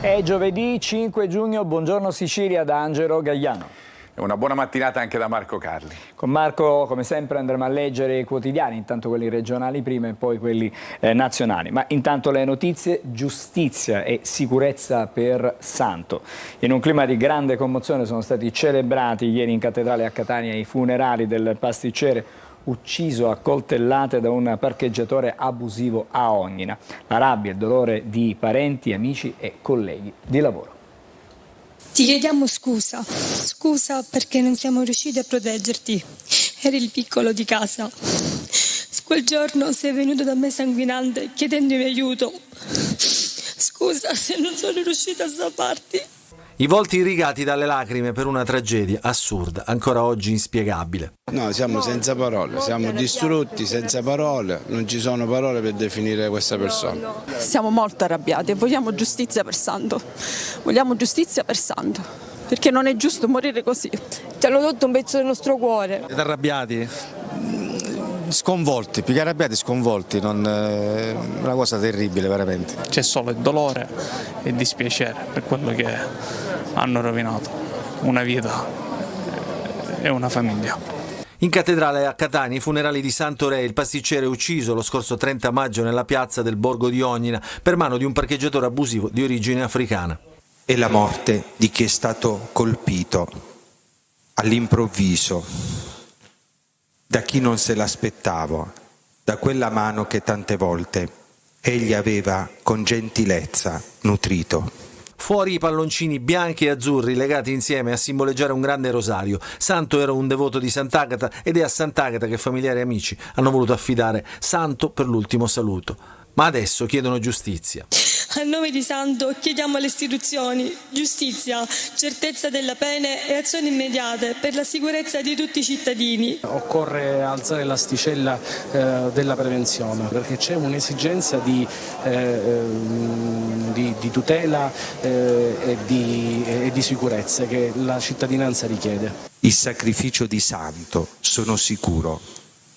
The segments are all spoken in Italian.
È giovedì 5 giugno, buongiorno Sicilia da Angelo Gagliano. Una buona mattinata anche da Marco Carli. Con Marco, come sempre, andremo a leggere i quotidiani, intanto quelli regionali prima e poi quelli nazionali. Ma intanto le notizie: giustizia e sicurezza per Santo. In un clima di grande commozione sono stati celebrati ieri in cattedrale a Catania i funerali del pasticcere ucciso a coltellate da un parcheggiatore abusivo a Ognina. La rabbia e il dolore di parenti, amici e colleghi di lavoro. Ti chiediamo scusa perché non siamo riusciti a proteggerti. Eri il piccolo di casa. Quel giorno sei venuto da me sanguinante chiedendomi aiuto. Scusa se non sono riuscita a salvarti. I volti irrigati dalle lacrime per una tragedia assurda, ancora oggi inspiegabile. No, siamo senza parole, siamo distrutti, senza parole, non ci sono parole per definire questa persona. Siamo molto arrabbiati e vogliamo giustizia per Santo. Vogliamo giustizia per Santo, perché non è giusto morire così. Ci hanno tolto un pezzo del nostro cuore. Siete arrabbiati? Sconvolti, più che arrabbiati, sconvolti, una cosa terribile veramente. C'è solo il dolore e il dispiacere per quello che hanno rovinato una vita e una famiglia. In cattedrale a Catania i funerali di Santo Re, il pasticcere ucciso lo scorso 30 maggio nella piazza del borgo di Ognina per mano di un parcheggiatore abusivo di origine africana. E la morte di chi è stato colpito all'improvviso da chi non se l'aspettava, da quella mano che tante volte egli aveva con gentilezza nutrito. Fuori i palloncini bianchi e azzurri legati insieme a simboleggiare un grande rosario. Santo era un devoto di Sant'Agata ed è a Sant'Agata che familiari e amici hanno voluto affidare Santo per l'ultimo saluto. Ma adesso chiedono giustizia. A nome di Santo chiediamo alle istituzioni giustizia, certezza della pena e azioni immediate per la sicurezza di tutti i cittadini. Occorre alzare l'asticella della prevenzione, perché c'è un'esigenza di tutela e di sicurezza che la cittadinanza richiede. Il sacrificio di Santo, sono sicuro,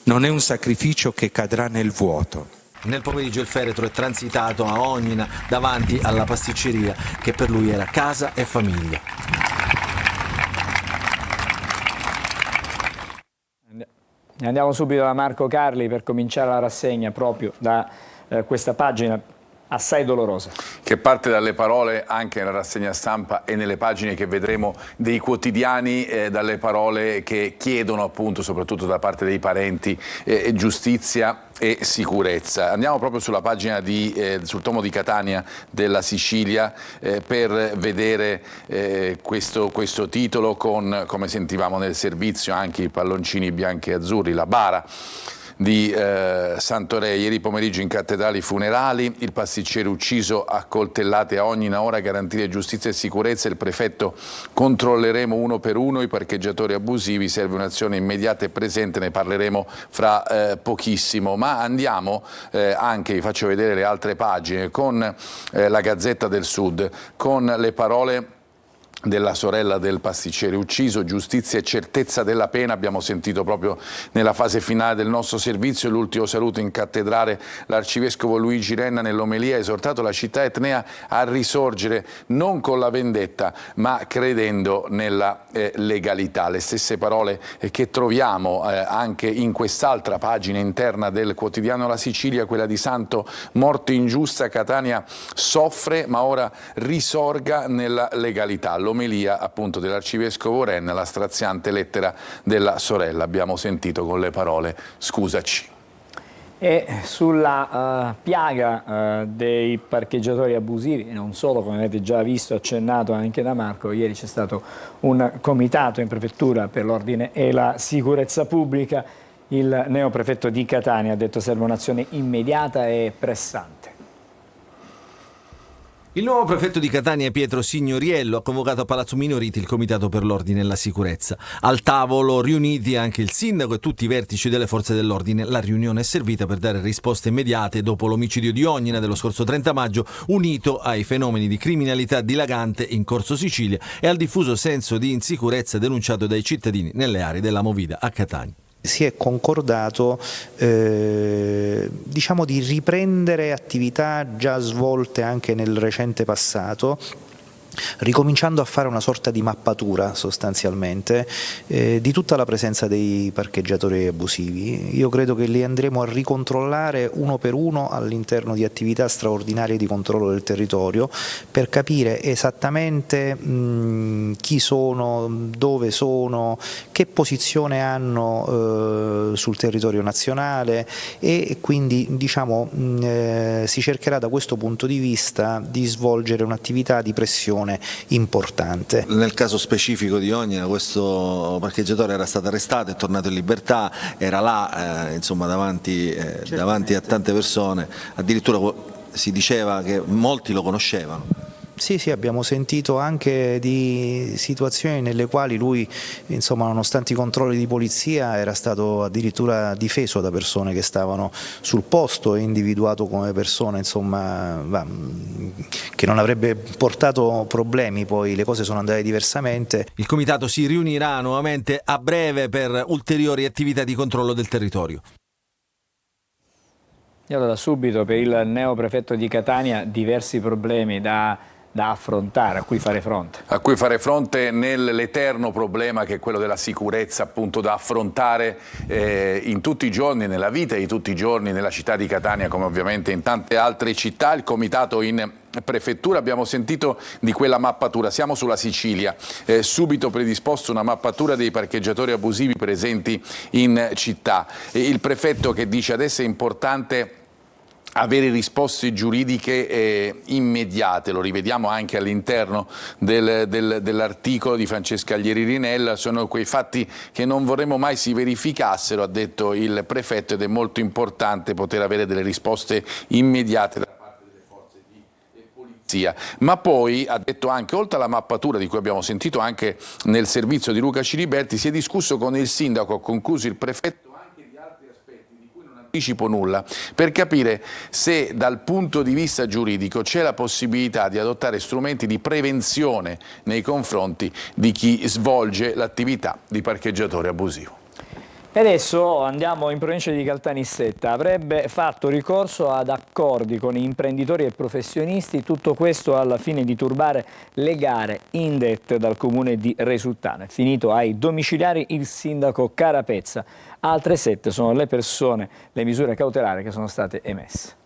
non è un sacrificio che cadrà nel vuoto. Nel pomeriggio il feretro è transitato a Ognina davanti alla pasticceria che per lui era casa e famiglia. Andiamo subito da Marco Carli per cominciare la rassegna proprio da questa pagina assai dolorosa. Che parte dalle parole anche nella rassegna stampa e nelle pagine che vedremo dei quotidiani, dalle parole che chiedono appunto soprattutto da parte dei parenti giustizia e sicurezza. Andiamo proprio sulla pagina sul tomo di Catania della Sicilia per vedere questo titolo con, come sentivamo nel servizio, anche i palloncini bianchi e azzurri, la bara di Santo Re. Ieri pomeriggio in cattedrali i funerali, il pasticcere ucciso a coltellate a Ognina, ora garantire giustizia e sicurezza, il prefetto controlleremo uno per uno i parcheggiatori abusivi, serve un'azione immediata e presente, ne parleremo fra pochissimo. Ma andiamo anche, vi faccio vedere le altre pagine, con la Gazzetta del Sud, con le parole della sorella del pasticcere ucciso, giustizia e certezza della pena. Abbiamo sentito proprio nella fase finale del nostro servizio l'ultimo saluto in cattedrale. L'arcivescovo Luigi Renna nell'omelia ha esortato la città etnea a risorgere non con la vendetta ma credendo nella legalità. Le stesse parole che troviamo anche in quest'altra pagina interna del quotidiano La Sicilia, quella di Santo, morte ingiusta, Catania soffre ma ora risorga nella legalità. L'omelia appunto dell'arcivescovo Renna, la straziante lettera della sorella, abbiamo sentito con le parole "scusaci". E sulla piaga dei parcheggiatori abusivi, e non solo, come avete già visto accennato anche da Marco, ieri c'è stato un comitato in prefettura per l'ordine e la sicurezza pubblica. Il neoprefetto di Catania ha detto serve un'azione immediata e pressante. Il nuovo prefetto di Catania, Pietro Signoriello, ha convocato a Palazzo Minoriti il Comitato per l'Ordine e la Sicurezza. Al tavolo riuniti anche il sindaco e tutti i vertici delle forze dell'ordine. La riunione è servita per dare risposte immediate dopo l'omicidio di Ognina dello scorso 30 maggio, unito ai fenomeni di criminalità dilagante in Corso Sicilia e al diffuso senso di insicurezza denunciato dai cittadini nelle aree della Movida a Catania. Si è concordato diciamo di riprendere attività già svolte anche nel recente passato, ricominciando a fare una sorta di mappatura sostanzialmente di tutta la presenza dei parcheggiatori abusivi. Io credo che li andremo a ricontrollare uno per uno all'interno di attività straordinarie di controllo del territorio per capire esattamente chi sono, dove sono, che posizione hanno sul territorio nazionale e quindi diciamo si cercherà da questo punto di vista di svolgere un'attività di pressione importante. Nel caso specifico di Ognina questo parcheggiatore era stato arrestato, è tornato in libertà, era là insomma davanti a tante persone, addirittura si diceva che molti lo conoscevano. Sì, abbiamo sentito anche di situazioni nelle quali lui, insomma, nonostante i controlli di polizia, era stato addirittura difeso da persone che stavano sul posto e individuato come persona, insomma, che non avrebbe portato problemi, poi le cose sono andate diversamente. Il comitato si riunirà nuovamente a breve per ulteriori attività di controllo del territorio. E allora subito per il neoprefetto di Catania diversi problemi da affrontare, a cui fare fronte. A cui fare fronte nell'eterno problema che è quello della sicurezza, appunto, da affrontare in tutti i giorni, nella vita di tutti i giorni, nella città di Catania come ovviamente in tante altre città. Il comitato in prefettura, abbiamo sentito di quella mappatura, siamo sulla Sicilia, subito predisposto una mappatura dei parcheggiatori abusivi presenti in città. Il prefetto che dice adesso è importante avere risposte giuridiche immediate, lo rivediamo anche all'interno dell'articolo di Francesca Aglieri Rinella, sono quei fatti che non vorremmo mai si verificassero, ha detto il prefetto, ed è molto importante poter avere delle risposte immediate da parte delle forze di polizia. Ma poi ha detto anche, oltre alla mappatura di cui abbiamo sentito anche nel servizio di Luca Ciliberti, si è discusso con il sindaco, ha concluso il prefetto, anticipo nulla, per capire se dal punto di vista giuridico c'è la possibilità di adottare strumenti di prevenzione nei confronti di chi svolge l'attività di parcheggiatore abusivo. E adesso andiamo in provincia di Caltanissetta. Avrebbe fatto ricorso ad accordi con imprenditori e professionisti, tutto questo alla fine di turbare le gare indette dal comune di Resuttano. È finito ai domiciliari il sindaco Carapezza. Altre 7 sono le persone, le misure cautelari che sono state emesse.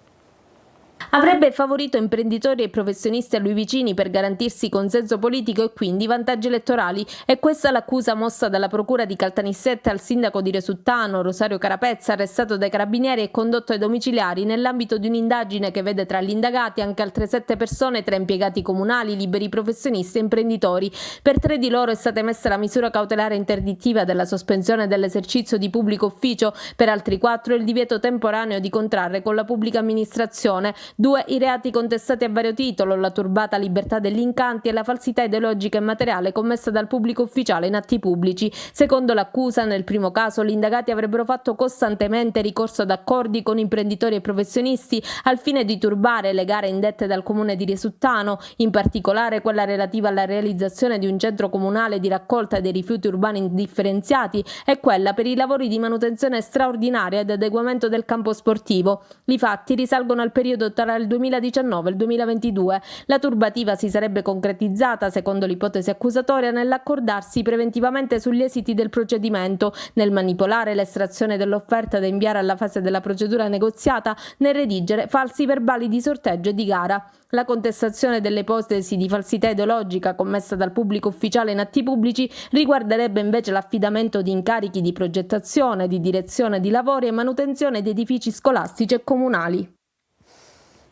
Avrebbe favorito imprenditori e professionisti a lui vicini per garantirsi consenso politico e quindi vantaggi elettorali. È questa l'accusa mossa dalla procura di Caltanissetta al sindaco di Resuttano, Rosario Carapezza, arrestato dai carabinieri e condotto ai domiciliari nell'ambito di un'indagine che vede tra gli indagati anche altre 7 persone, tra impiegati comunali, liberi professionisti e imprenditori. Per 3 di loro è stata emessa la misura cautelare interdittiva della sospensione dell'esercizio di pubblico ufficio, per altri 4 il divieto temporaneo di contrarre con la pubblica amministrazione. 2 i reati contestati a vario titolo, la turbata libertà degli incanti e la falsità ideologica e materiale commessa dal pubblico ufficiale in atti pubblici. Secondo l'accusa, nel primo caso gli indagati avrebbero fatto costantemente ricorso ad accordi con imprenditori e professionisti al fine di turbare le gare indette dal comune di Resuttano, in particolare quella relativa alla realizzazione di un centro comunale di raccolta dei rifiuti urbani indifferenziati e quella per i lavori di manutenzione straordinaria ed adeguamento del campo sportivo. I fatti risalgono al periodo tra il 2019 e il 2022. La turbativa si sarebbe concretizzata, secondo l'ipotesi accusatoria, nell'accordarsi preventivamente sugli esiti del procedimento, nel manipolare l'estrazione dell'offerta da inviare alla fase della procedura negoziata, nel redigere falsi verbali di sorteggio e di gara. La contestazione delle ipotesi di falsità ideologica commessa dal pubblico ufficiale in atti pubblici riguarderebbe invece l'affidamento di incarichi di progettazione, di direzione di lavori e manutenzione di edifici scolastici e comunali.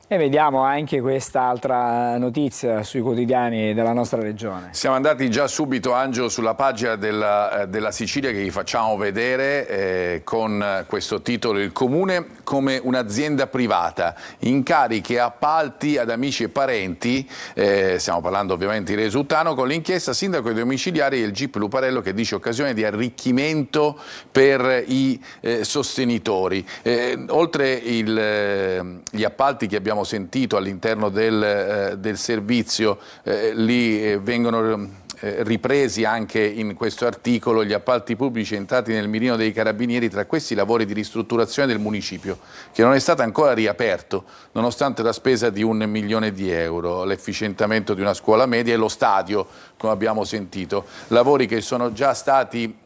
E vediamo anche quest'altra notizia sui quotidiani della nostra regione. Siamo andati già subito, Angelo, sulla pagina della Sicilia che vi facciamo vedere con questo titolo: il comune come un'azienda privata, incarichi e appalti ad amici e parenti, stiamo parlando ovviamente di Resuttano, con l'inchiesta sindaco e domiciliari e il GIP Luparello che dice occasione di arricchimento per i sostenitori. Oltre gli appalti che abbiamo sentito all'interno del servizio, lì vengono ripresi anche in questo articolo gli appalti pubblici entrati nel mirino dei carabinieri, tra questi lavori di ristrutturazione del municipio, che non è stato ancora riaperto, nonostante la spesa di 1 milione di euro, l'efficientamento di una scuola media e lo stadio, come abbiamo sentito, lavori che sono già stati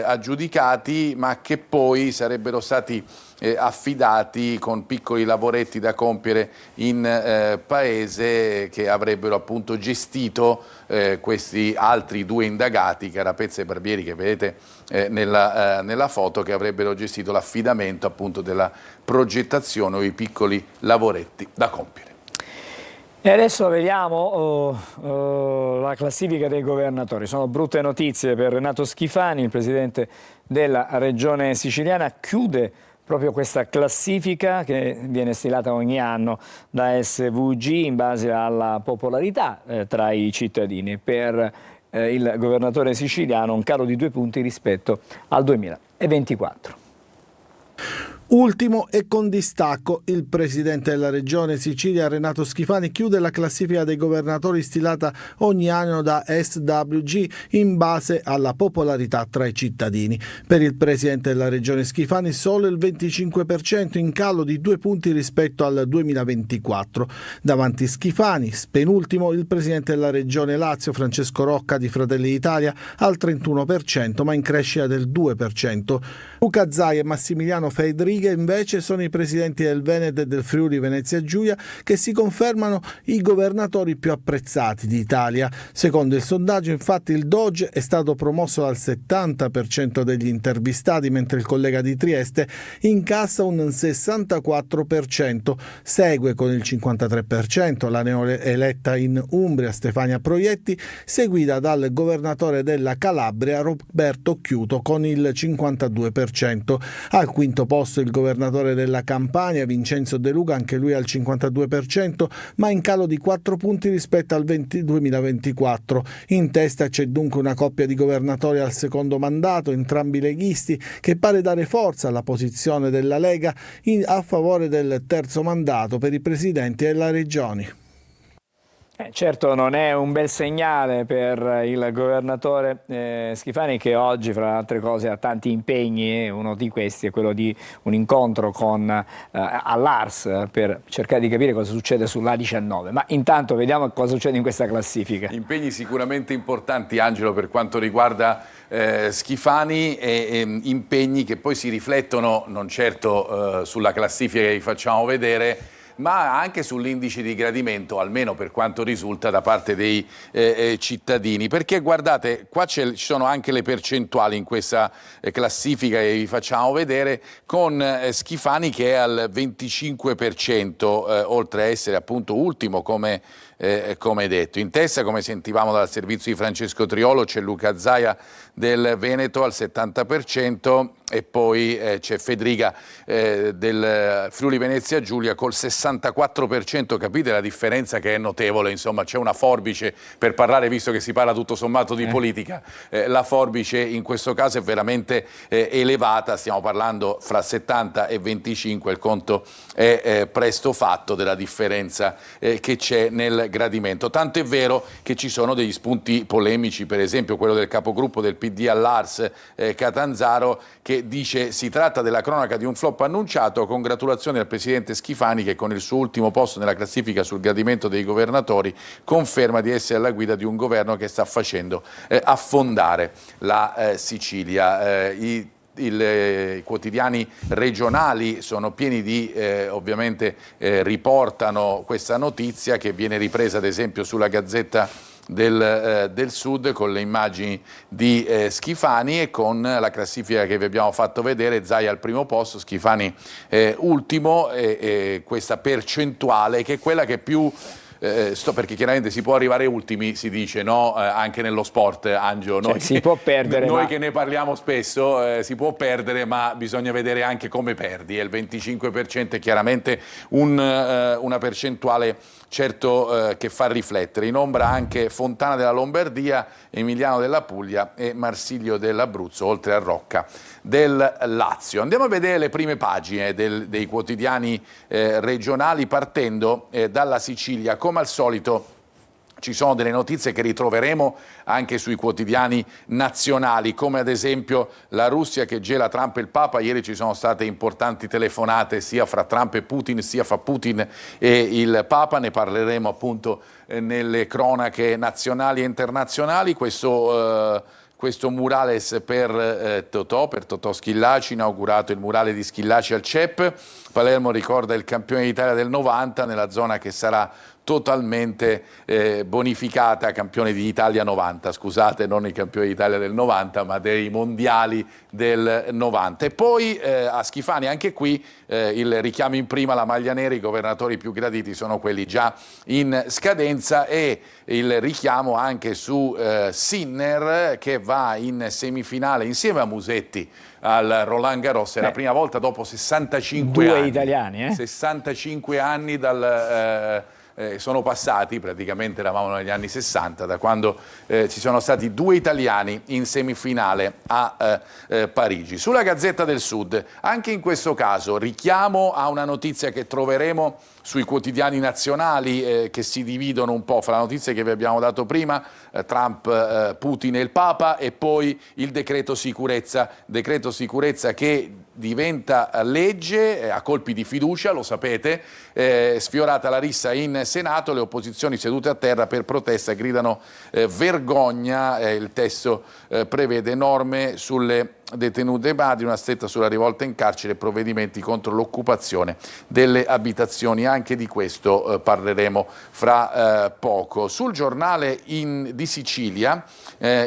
aggiudicati ma che poi sarebbero stati affidati con piccoli lavoretti da compiere in paese, che avrebbero appunto gestito questi altri 2 indagati, Carapezza e Barbieri, che vedete nella foto, che avrebbero gestito l'affidamento appunto della progettazione o i piccoli lavoretti da compiere. E adesso vediamo la classifica dei governatori. Sono brutte notizie per Renato Schifani, il presidente della regione siciliana. Chiude proprio questa classifica che viene stilata ogni anno da SVG in base alla popolarità tra i cittadini. Per il governatore siciliano un calo di 2 punti rispetto al 2024. Ultimo e con distacco, il presidente della regione Sicilia Renato Schifani chiude la classifica dei governatori stilata ogni anno da SWG in base alla popolarità tra i cittadini. Per il presidente della regione Schifani solo il 25%, in calo di 2 punti rispetto al 2024. Davanti Schifani, penultimo, il presidente della regione Lazio Francesco Rocca di Fratelli d'Italia al 31%, ma in crescita del 2%. Luca Zaia e Massimiliano Federico invece sono i presidenti del Veneto e del Friuli Venezia Giulia, che si confermano i governatori più apprezzati d'Italia. Secondo il sondaggio, infatti, il Doge è stato promosso dal 70% degli intervistati, mentre il collega di Trieste incassa un 64%. Segue con il 53% la neoeletta in Umbria Stefania Proietti, seguita dal governatore della Calabria Roberto Occhiuto con il 52%. Al quinto posto il governatore della Campania Vincenzo De Luca, anche lui al 52%, ma in calo di 4 punti rispetto al 2024. In testa c'è dunque una coppia di governatori al secondo mandato, entrambi leghisti, che pare dare forza alla posizione della Lega a favore del terzo mandato per i presidenti della regioni. Certo non è un bel segnale per il governatore Schifani, che oggi fra le altre cose ha tanti impegni, uno di questi è quello di un incontro all'Ars per cercare di capire cosa succede sull'A19, ma intanto vediamo cosa succede in questa classifica. Impegni sicuramente importanti, Angelo, per quanto riguarda Schifani, e impegni che poi si riflettono non certo sulla classifica che vi facciamo vedere, ma anche sull'indice di gradimento, almeno per quanto risulta da parte dei cittadini. Perché guardate, qua ci sono anche le percentuali in questa classifica che vi facciamo vedere, con Schifani che è al 25%, oltre a essere appunto ultimo come detto. In testa, come sentivamo dal servizio di Francesco Triolo, c'è Luca Zaia del Veneto al 70%, e poi c'è Federica del Friuli Venezia Giulia col 64%. Capite la differenza, che è notevole, insomma c'è una forbice, per parlare, visto che si parla tutto sommato di politica, la forbice in questo caso è veramente elevata, stiamo parlando fra 70 e 25, il conto è presto fatto della differenza che c'è nel gradimento, tanto è vero che ci sono degli spunti polemici, per esempio quello del capogruppo del PD all'Ars Catanzaro, che dice: si tratta della cronaca di un flop annunciato, congratulazioni al presidente Schifani che con il suo ultimo posto nella classifica sul gradimento dei governatori conferma di essere alla guida di un governo che sta facendo affondare la Sicilia. I quotidiani regionali sono pieni di, ovviamente riportano questa notizia, che viene ripresa ad esempio sulla Gazzetta del Sud con le immagini di Schifani e con la classifica che vi abbiamo fatto vedere. Zaia al primo posto, Schifani ultimo, e questa percentuale che è quella che più perché chiaramente si può arrivare ultimi, si dice, no? Anche nello sport, Angelo, noi, si può perdere, noi che ne parliamo spesso, si può perdere, ma bisogna vedere anche come perdi, e il 25% è chiaramente una percentuale certo che fa riflettere. In ombra anche Fontana della Lombardia, Emiliano della Puglia e Marsilio dell'Abruzzo, oltre a Rocca del Lazio. Andiamo a vedere le prime pagine dei quotidiani regionali, partendo dalla Sicilia. Come al solito ci sono delle notizie che ritroveremo anche sui quotidiani nazionali, come ad esempio la Russia che gela Trump e il Papa. Ieri ci sono state importanti telefonate sia fra Trump e Putin, sia fra Putin e il Papa. Ne parleremo appunto nelle cronache nazionali e internazionali. Questo murales per Totò Schillaci, inaugurato il murale di Schillaci al CEP. Palermo ricorda il campione d'Italia del 90 nella zona che sarà totalmente bonificata, campione d'Italia 90, scusate, non il campione d'Italia del 90, ma dei mondiali del 90. E poi a Schifani anche qui il richiamo in prima, la maglia nera, i governatori più graditi sono quelli già in scadenza, e il richiamo anche su Sinner che va in semifinale insieme a Musetti al Roland Garros. È la prima volta dopo 65 anni. Due italiani, 65 anni sono passati, praticamente eravamo negli anni 60, da quando ci sono stati due italiani in semifinale a Parigi. Sulla Gazzetta del Sud, anche in questo caso, richiamo a una notizia che troveremo sui quotidiani nazionali che si dividono un po' fra la notizia che vi abbiamo dato prima, Trump, Putin e il Papa, e poi il decreto sicurezza che diventa legge a colpi di fiducia, lo sapete, sfiorata la rissa in Senato, le opposizioni sedute a terra per protesta gridano vergogna, il testo prevede norme sulle detenute madri, una stretta sulla rivolta in carcere, provvedimenti contro l'occupazione delle abitazioni. Anche di questo parleremo fra poco. Sul giornale di Sicilia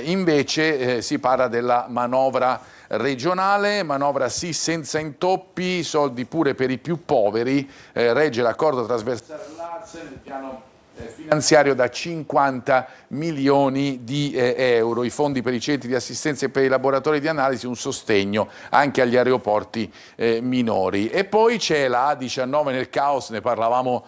invece si parla della manovra regionale, manovra sì senza intoppi, soldi pure per i più poveri, regge l'accordo trasversale all'Arsen, il piano finanziario da 50 milioni di euro, i fondi per i centri di assistenza e per i laboratori di analisi, un sostegno anche agli aeroporti minori. E poi c'è la A19 nel caos, ne parlavamo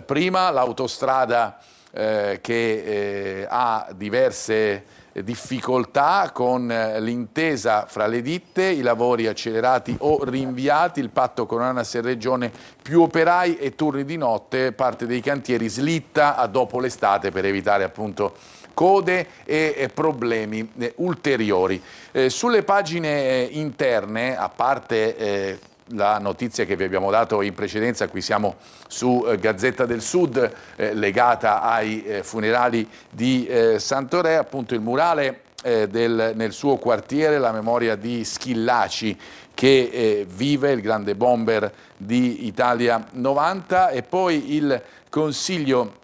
prima, l'autostrada che ha diverse difficoltà con l'intesa fra le ditte, i lavori accelerati o rinviati, il patto con ANAS e Regione, più operai e turni di notte, parte dei cantieri slitta a dopo l'estate per evitare appunto code e problemi ulteriori. Sulle pagine interne, a parte la notizia che vi abbiamo dato in precedenza, qui siamo su Gazzetta del Sud, legata ai funerali di Santoré, appunto il murale nel suo quartiere, la memoria di Schillaci che vive, il grande bomber di Italia 90, e poi il Consiglio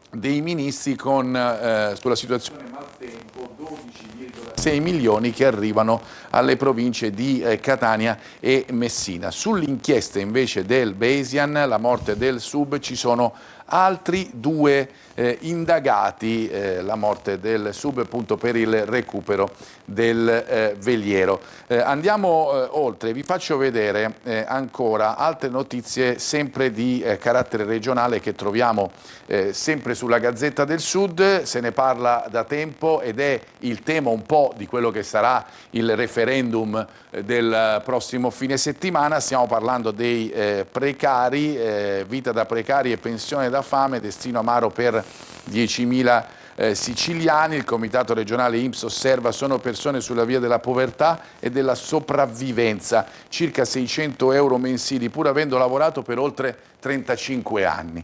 dei Ministri sulla situazione maltempo, 12,6 milioni che arrivano alle province di Catania e Messina. Sull'inchiesta invece del Basian, la morte del Sub, ci sono altri due indagati, la morte del Sub appunto per il recupero del veliero. Andiamo oltre, vi faccio vedere ancora altre notizie sempre di carattere regionale che troviamo sempre sulla Gazzetta del Sud. Se ne parla da tempo ed è il tema un po' di quello che sarà il referendum del prossimo fine settimana. Stiamo parlando dei precari, vita da precari e pensione da fame, destino amaro per 10.000 siciliani. Il comitato regionale INPS osserva sono persone sulla via della povertà e della sopravvivenza, circa 600 euro mensili pur avendo lavorato per oltre 35 anni.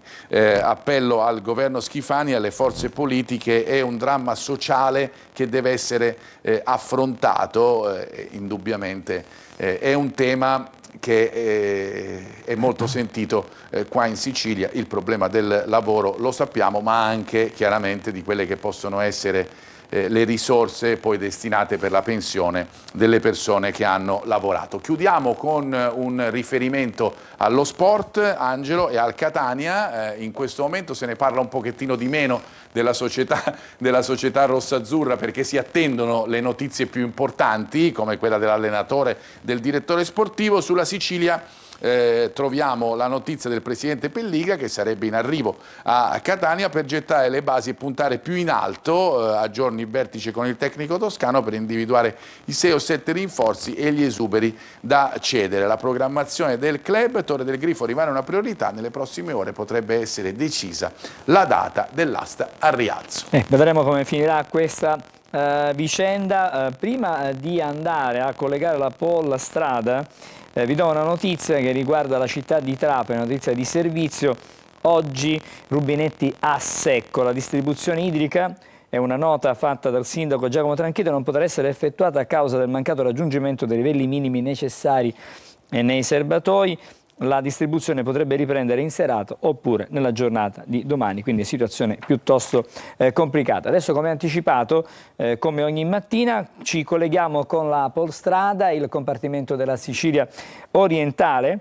Appello al governo Schifani e alle forze politiche, è un dramma sociale che deve essere affrontato, indubbiamente è un tema che è molto sentito qua in Sicilia. Il problema del lavoro lo sappiamo, ma anche chiaramente di quelle che possono essere le risorse poi destinate per la pensione delle persone che hanno lavorato. Chiudiamo con un riferimento allo sport, Angelo, e al Catania. In questo momento se ne parla un pochettino di meno della società rossazzurra, perché si attendono le notizie più importanti come quella dell'allenatore, del direttore sportivo. Sulla Sicilia troviamo la notizia del presidente Pelliga che sarebbe in arrivo a Catania per gettare le basi e puntare più in alto, a giorni il vertice con il tecnico toscano per individuare i 6 o 7 rinforzi e gli esuberi da cedere. La programmazione del club Torre del Grifo rimane una priorità, nelle prossime ore potrebbe essere decisa la data dell'asta al rialzo. Vedremo come finirà questa vicenda. Prima di andare a collegare la Pol Strada, vi do una notizia che riguarda la città di Trapani, una notizia di servizio. Oggi rubinetti a secco, la distribuzione idrica, è una nota fatta dal sindaco Giacomo Tranchito, non potrà essere effettuata a causa del mancato raggiungimento dei livelli minimi necessari nei serbatoi. La distribuzione potrebbe riprendere in serata oppure nella giornata di domani, quindi situazione piuttosto complicata. Adesso, come anticipato, come ogni mattina, ci colleghiamo con la Polstrada, il compartimento della Sicilia orientale.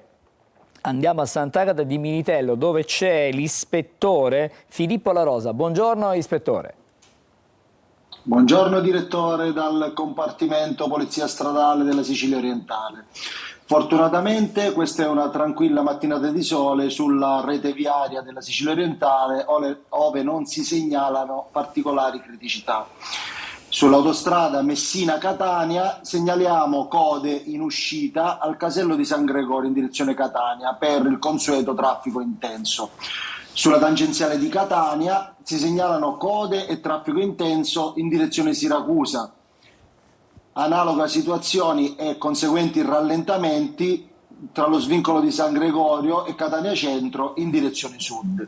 Andiamo a Sant'Agata di Militello, dove c'è l'ispettore Filippo La Rosa. Buongiorno, ispettore. Buongiorno direttore, dal compartimento Polizia Stradale della Sicilia orientale. Fortunatamente questa è una tranquilla mattinata di sole sulla rete viaria della Sicilia orientale, ove non si segnalano particolari criticità. Sull'autostrada Messina-Catania segnaliamo code in uscita al casello di San Gregorio in direzione Catania per il consueto traffico intenso. Sulla tangenziale di Catania si segnalano code e traffico intenso in direzione Siracusa. Analoga situazioni e conseguenti rallentamenti tra lo svincolo di San Gregorio e Catania Centro in direzione sud.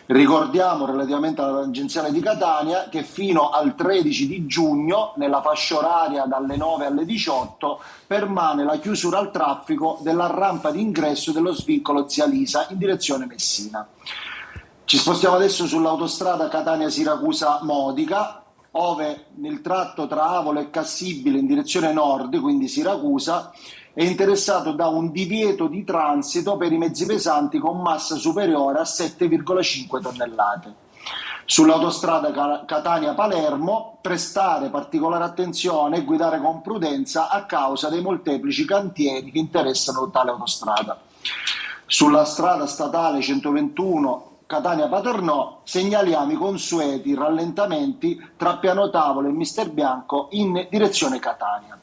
Ricordiamo relativamente alla tangenziale di Catania che fino al 13 di giugno, nella fascia oraria dalle 9 alle 18, permane la chiusura al traffico della rampa d'ingresso dello svincolo Zia Lisa in direzione Messina. Ci spostiamo adesso sull'autostrada Catania-Siracusa-Modica, ove nel tratto tra Avolo e Cassibile in direzione nord, quindi Siracusa, è interessato da un divieto di transito per i mezzi pesanti con massa superiore a 7,5 tonnellate. Sull'autostrada Catania-Palermo prestare particolare attenzione e guidare con prudenza a causa dei molteplici cantieri che interessano tale autostrada. Sulla strada statale 121 Catania-Paternò segnaliamo i consueti rallentamenti tra Piano Tavolo e Mister Bianco in direzione Catania.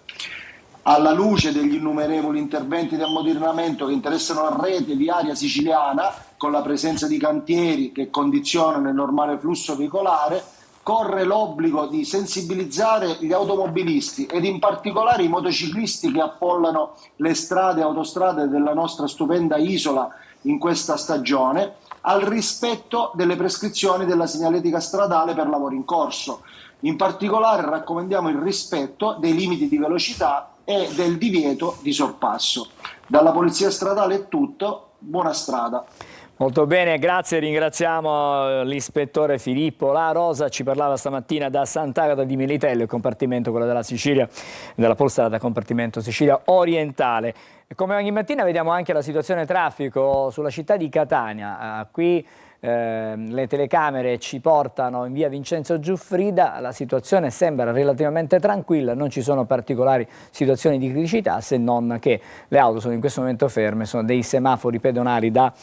Alla luce degli innumerevoli interventi di ammodernamento che interessano la rete viaria siciliana, con la presenza di cantieri che condizionano il normale flusso veicolare, corre l'obbligo di sensibilizzare gli automobilisti ed in particolare i motociclisti che affollano le strade e autostrade della nostra stupenda isola in questa stagione, al rispetto delle prescrizioni della segnaletica stradale per lavori in corso. In particolare raccomandiamo il rispetto dei limiti di velocità e del divieto di sorpasso. Dalla Polizia Stradale è tutto, buona strada. Molto bene, grazie, ringraziamo l'ispettore Filippo La Rosa, ci parlava stamattina da Sant'Agata di Militello, il compartimento quello della Sicilia, della Polstrada, compartimento Sicilia orientale. E come ogni mattina vediamo anche la situazione traffico sulla città di Catania. Qui le telecamere ci portano in via Vincenzo Giuffrida, la situazione sembra relativamente tranquilla, non ci sono particolari situazioni di criticità, se non che le auto sono in questo momento ferme, sono dei semafori pedonali da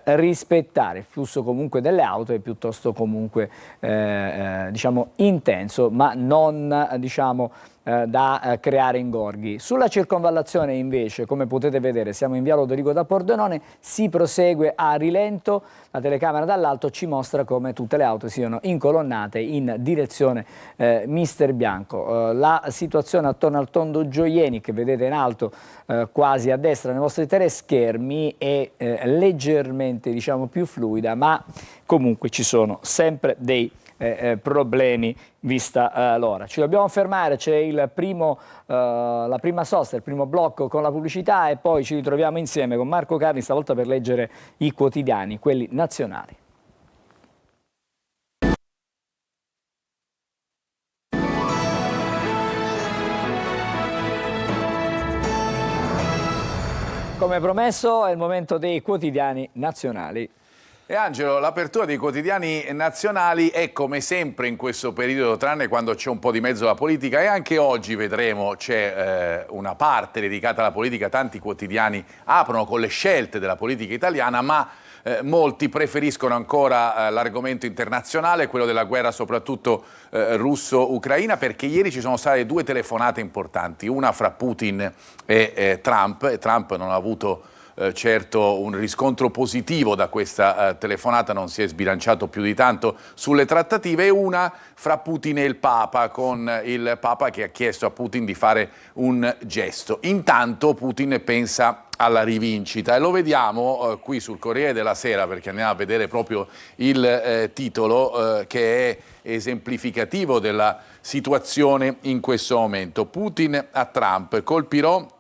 rispettare. Il flusso comunque delle auto è piuttosto comunque diciamo intenso, ma non diciamo da creare ingorghi. Sulla circonvallazione invece, come potete vedere, siamo in via Loderico da Pordenone, si prosegue a rilento, la telecamera dall'alto ci mostra come tutte le auto siano incolonnate in direzione Mister Bianco. La situazione attorno al tondo Gioieni, che vedete in alto quasi a destra nei vostri teleschermi, è leggermente diciamo più fluida, ma comunque ci sono sempre dei problemi vista l'ora. Ci dobbiamo fermare, c'è la prima sosta, il primo blocco con la pubblicità e poi ci ritroviamo insieme con Marco Carli, stavolta per leggere i quotidiani, quelli nazionali. Come promesso è il momento dei quotidiani nazionali. E Angelo, l'apertura dei quotidiani nazionali è come sempre in questo periodo, tranne quando c'è un po' di mezzo la politica, e anche oggi vedremo c'è una parte dedicata alla politica. Tanti quotidiani aprono con le scelte della politica italiana, ma molti preferiscono ancora l'argomento internazionale, quello della guerra soprattutto russo-ucraina, perché ieri ci sono state 2 telefonate importanti, una fra Putin e Trump, e Trump non ha avuto certo un riscontro positivo da questa telefonata, non si è sbilanciato più di tanto sulle trattative, e una fra Putin e il Papa, con il Papa che ha chiesto a Putin di fare un gesto. Intanto Putin pensa alla rivincita, e lo vediamo qui sul Corriere della Sera, perché andiamo a vedere proprio il titolo che è esemplificativo della situazione in questo momento. Putin a Trump: colpirò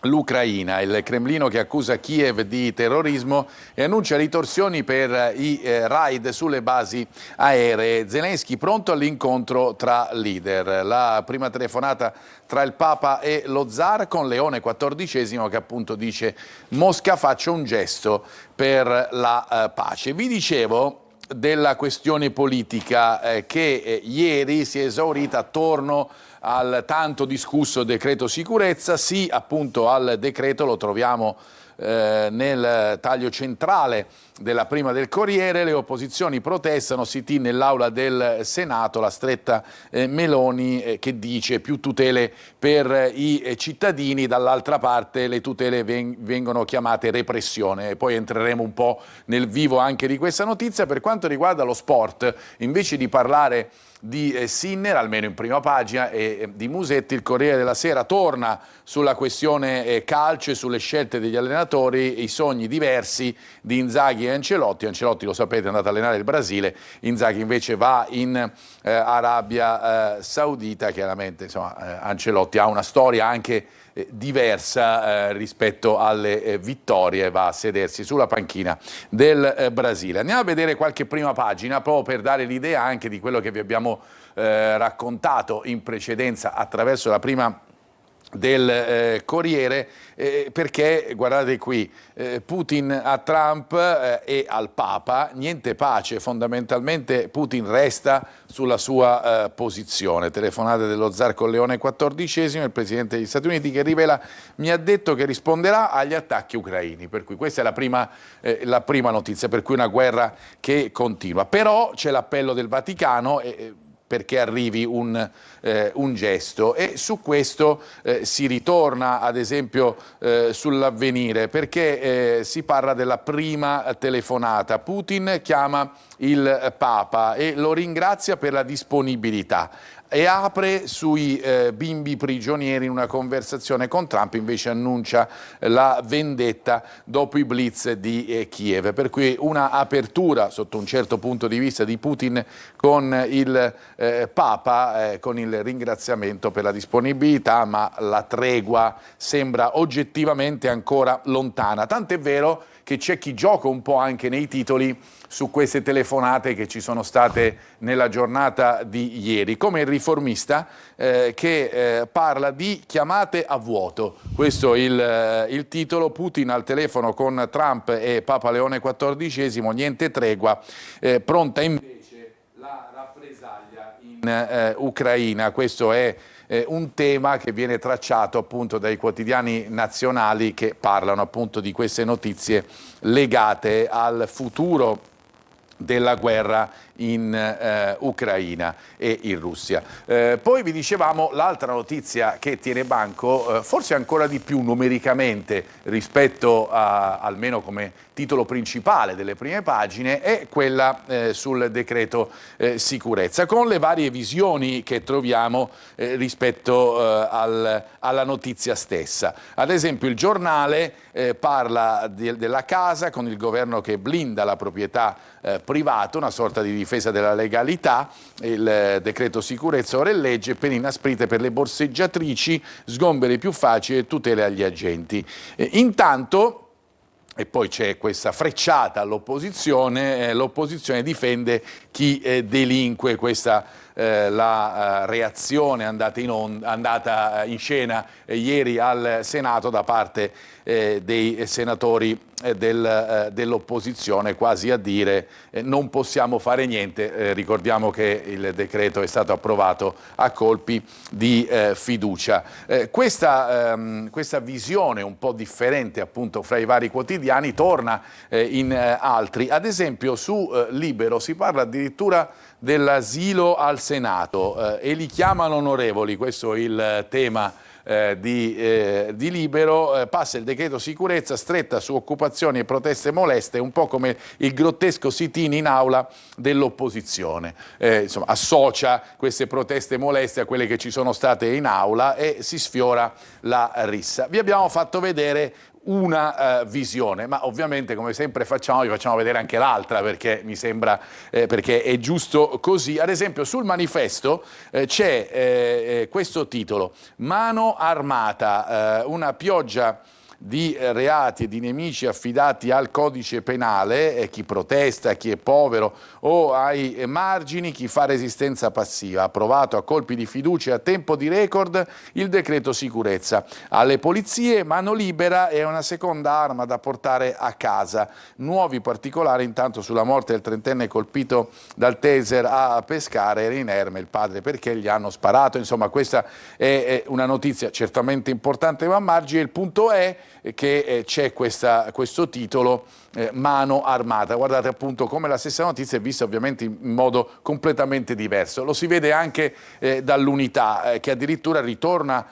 l'Ucraina, il Cremlino che accusa Kiev di terrorismo e annuncia ritorsioni per i raid sulle basi aeree. Zelensky pronto all'incontro tra leader. La prima telefonata tra il Papa e lo Zar, con Leone XIV che appunto dice: Mosca faccia un gesto per la pace. Vi dicevo della questione politica che ieri si è esaurita attorno al tanto discusso decreto sicurezza. Sì, appunto, al decreto, lo troviamo nel taglio centrale della prima del Corriere. Le opposizioni protestano, sit-in nell'aula del Senato, la stretta Meloni che dice più tutele per i cittadini, dall'altra parte le tutele vengono chiamate repressione. E poi entreremo un po' nel vivo anche di questa notizia. Per quanto riguarda lo sport, invece di parlare di Sinner, almeno in prima pagina, e di Musetti, il Corriere della Sera torna sulla questione calcio e sulle scelte degli allenatori, i sogni diversi di Inzaghi e Ancelotti. Ancelotti, lo sapete, è andato a allenare il Brasile, Inzaghi invece va in Arabia Saudita. Chiaramente, insomma, Ancelotti ha una storia anche diversa rispetto alle vittorie, va a sedersi sulla panchina del Brasile. Andiamo a vedere qualche prima pagina, proprio per dare l'idea anche di quello che vi abbiamo raccontato in precedenza attraverso la prima del Corriere, perché guardate qui, Putin a Trump e al Papa, niente pace. Fondamentalmente Putin resta sulla sua posizione. Telefonate dello zar con Leone XIV, il presidente degli Stati Uniti, che rivela: mi ha detto che risponderà agli attacchi ucraini. Per cui questa è la prima notizia, per cui una guerra che continua. Però c'è l'appello del Vaticano perché arrivi un gesto, e su questo si ritorna ad esempio sull'Avvenire, perché si parla della prima telefonata. Putin chiama il Papa e lo ringrazia per la disponibilità e apre sui bimbi prigionieri in una conversazione con Trump. Invece annuncia la vendetta dopo i blitz di Kiev, per cui una apertura sotto un certo punto di vista di Putin con il Papa, con il ringraziamento per la disponibilità, ma la tregua sembra oggettivamente ancora lontana. Tant'è vero che c'è chi gioca un po' anche nei titoli su queste telefonate che ci sono state nella giornata di ieri, come il Riformista che parla di chiamate a vuoto. Questo è il titolo. Putin al telefono con Trump e Papa Leone XIV, niente tregua, pronta invece la rappresaglia in Ucraina. Questo è un tema che viene tracciato appunto dai quotidiani nazionali, che parlano appunto di queste notizie legate al futuro della guerra in Ucraina e in Russia. Poi vi dicevamo l'altra notizia che tiene banco, forse ancora di più numericamente rispetto a, almeno come titolo principale delle prime pagine, è quella sul decreto sicurezza, con le varie visioni che troviamo rispetto alla notizia stessa. Ad esempio il Giornale parla della casa, con il governo che blinda la proprietà privata, una sorta di difesa della legalità. Il decreto sicurezza ora è legge, pene inasprite per le borseggiatrici, sgomberi più facili e tutele agli agenti. Intanto, e poi c'è questa frecciata all'opposizione, l'opposizione difende chi delinque. Questa la reazione andata in scena ieri al Senato da parte dei senatori dell'opposizione, quasi a dire non possiamo fare niente. Ricordiamo che il decreto è stato approvato a colpi di fiducia. Questa visione un po' differente appunto fra i vari quotidiani torna in altri. Ad esempio su Libero si parla addirittura dell'asilo al Senato e li chiamano onorevoli, questo è il tema di Libero. Passa il decreto sicurezza, stretta su occupazioni e proteste moleste, un po' come il grottesco sit-in in aula dell'opposizione. Insomma, associa queste proteste moleste a quelle che ci sono state in aula e si sfiora la rissa. Vi abbiamo fatto vedere una visione, ma ovviamente come sempre vi facciamo vedere anche l'altra, perché mi sembra perché è giusto così. Ad esempio sul Manifesto c'è questo titolo: Mano armata, una pioggia di reati e di nemici affidati al codice penale, chi protesta, chi è povero o ai margini, chi fa resistenza passiva. Approvato a colpi di fiducia e a tempo di record il decreto sicurezza. Alle polizie mano libera e una seconda arma da portare a casa. Nuovi particolari intanto sulla morte del trentenne colpito dal taser a Pescara. Era inerme il padre perché gli hanno sparato. Insomma, questa è una notizia certamente importante ma a margine. Il punto è che c'è questo titolo, mano armata. Guardate appunto come la stessa notizia è vista ovviamente in modo completamente diverso. Lo si vede anche dall'Unità, che addirittura ritorna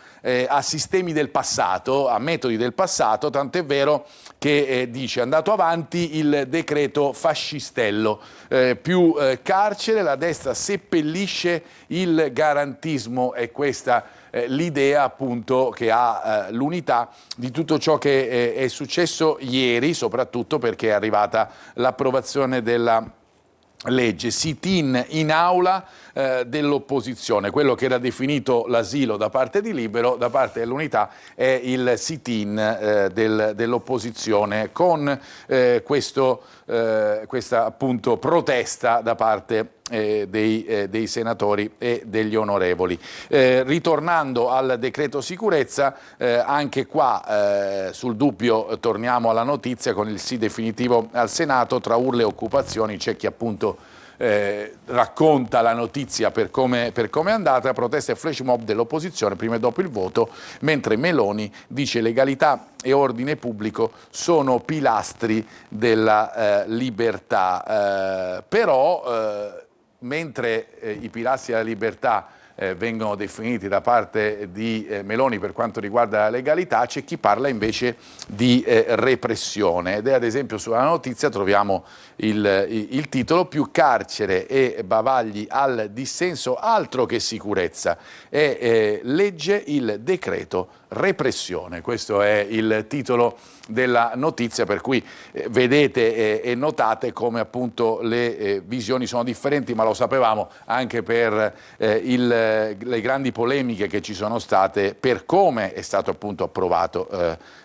a sistemi del passato, a metodi del passato, tant'è vero che dice: andato avanti il decreto fascistello, più carcere, la destra seppellisce il garantismo. E questa l'idea appunto che ha l'Unità di tutto ciò che è successo ieri, soprattutto perché è arrivata l'approvazione della legge. Sit-in in aula dell'opposizione, quello che era definito l'asilo da parte di Libero, da parte dell'Unità è il sit-in dell'opposizione, con questa appunto protesta da parte dei senatori e degli onorevoli. Ritornando al decreto sicurezza, anche qua sul dubbio torniamo alla notizia con il sì definitivo al Senato. Tra urle e occupazioni c'è chi appunto racconta la notizia per come è andata. Proteste e flash mob dell'opposizione prima e dopo il voto, mentre Meloni dice legalità e ordine pubblico sono pilastri della libertà. Però mentre i pilastri della libertà vengono definiti da parte di Meloni per quanto riguarda la legalità, c'è chi parla invece di repressione. Ed è ad esempio sulla notizia troviamo il titolo: più carcere e bavagli al dissenso, altro che sicurezza, e legge il decreto repressione. Questo è il titolo della notizia, per cui vedete e notate come appunto le visioni sono differenti, ma lo sapevamo anche per le grandi polemiche che ci sono state per come è stato appunto approvato,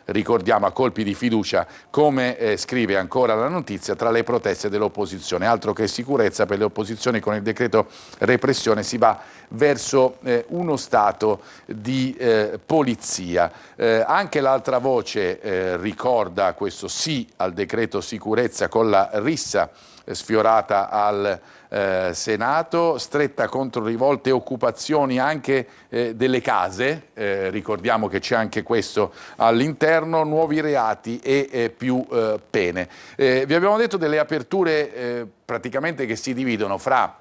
ricordiamo a colpi di fiducia, come scrive ancora la notizia, tra le proteste dell'opposizione. Altro che sicurezza per le opposizioni, con il decreto repressione si va verso uno stato di polizia. Anche l'altra voce ricorda questo sì al decreto sicurezza con la rissa sfiorata al Senato, stretta contro rivolte e occupazioni anche delle case, ricordiamo che c'è anche questo all'interno, nuovi reati e più pene. Vi abbiamo detto delle aperture praticamente che si dividono fra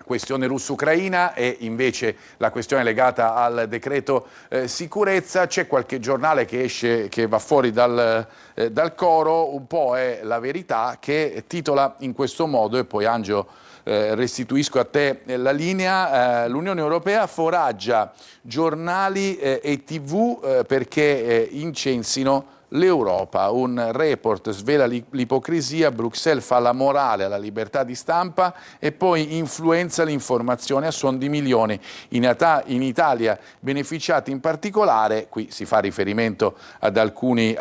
questione russo-ucraina e invece la questione legata al decreto sicurezza. C'è qualche giornale che esce, che va fuori dal coro, un po' è La Verità, che titola in questo modo, e poi Angelo restituisco a te la linea: l'Unione Europea foraggia giornali e TV perché incensino l'Europa. Un report svela l'ipocrisia, Bruxelles fa la morale alla libertà di stampa e poi influenza l'informazione a suon di milioni. In Italia beneficiati in particolare, qui si fa riferimento ad alcune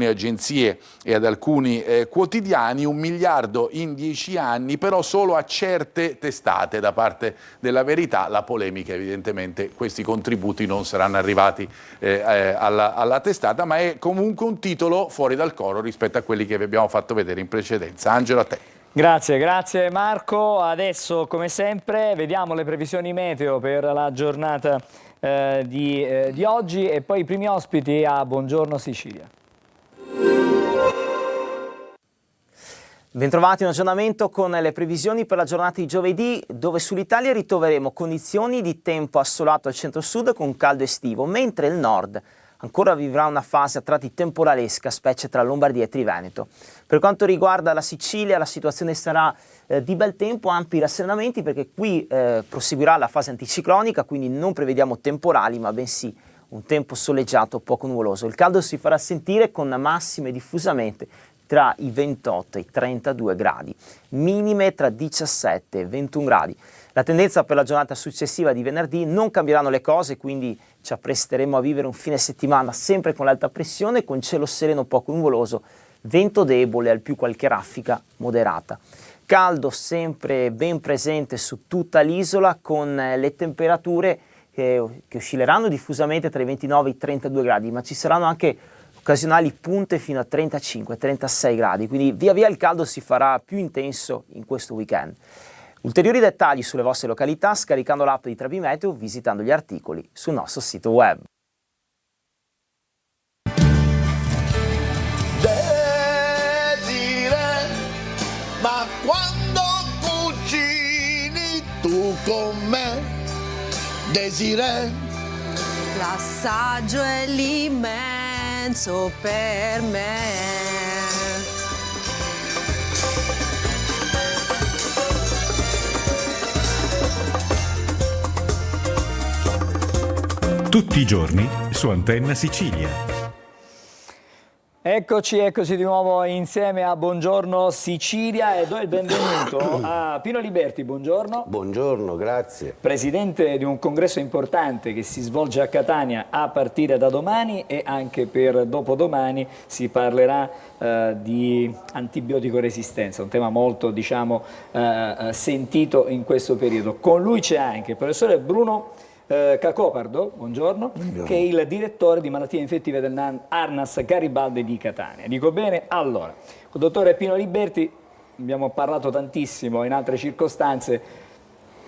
agenzie e ad alcuni quotidiani, 1 miliardo in 10 anni, però solo a certe testate da parte della Verità. La polemica, evidentemente questi contributi non saranno arrivati alla testata, ma è comunque un titolo fuori dal coro rispetto a quelli che vi abbiamo fatto vedere in precedenza. Angelo, a te. Grazie Marco. Adesso, come sempre, vediamo le previsioni meteo per la giornata di oggi e poi i primi ospiti a Buongiorno Sicilia. Bentrovati, un aggiornamento con le previsioni per la giornata di giovedì, dove sull'Italia ritroveremo condizioni di tempo assolato al centro-sud con caldo estivo, mentre il nord ancora vivrà una fase a tratti temporalesca, specie tra Lombardia e Triveneto. Per quanto riguarda la Sicilia, la situazione sarà di bel tempo, ampi rasserenamenti, perché qui proseguirà la fase anticiclonica, quindi non prevediamo temporali, ma bensì un tempo soleggiato, poco nuvoloso. Il caldo si farà sentire con massime diffusamente tra i 28 e i 32 gradi, minime tra 17 e 21 gradi. La tendenza per la giornata successiva di venerdì: non cambieranno le cose, quindi ci appresteremo a vivere un fine settimana sempre con l'alta pressione, con cielo sereno poco nuvoloso, vento debole, al più qualche raffica moderata. Caldo sempre ben presente su tutta l'isola, con le temperature che oscilleranno diffusamente tra i 29 e i 32 gradi, ma ci saranno anche occasionali punte fino a 35-36 gradi, quindi via via il caldo si farà più intenso in questo weekend. Ulteriori dettagli sulle vostre località scaricando l'app di Trebimeteo, visitando gli articoli sul nostro sito web. Desiree, ma quando cucini tu con me, Desiree, l'assaggio è l'immenso per me. Tutti i giorni su Antenna Sicilia. Eccoci di nuovo insieme a Buongiorno Sicilia e do il benvenuto a Pino Liberti. Buongiorno. Buongiorno, grazie. Presidente di un congresso importante che si svolge a Catania a partire da domani, e anche per dopodomani si parlerà di antibiotico resistenza, un tema molto sentito in questo periodo. Con lui c'è anche il professore Bruno Cacopardo, buongiorno, che è il direttore di malattie infettive dell'Arnas Garibaldi di Catania. Dico bene? Allora, con il dottore Pino Liberti abbiamo parlato tantissimo in altre circostanze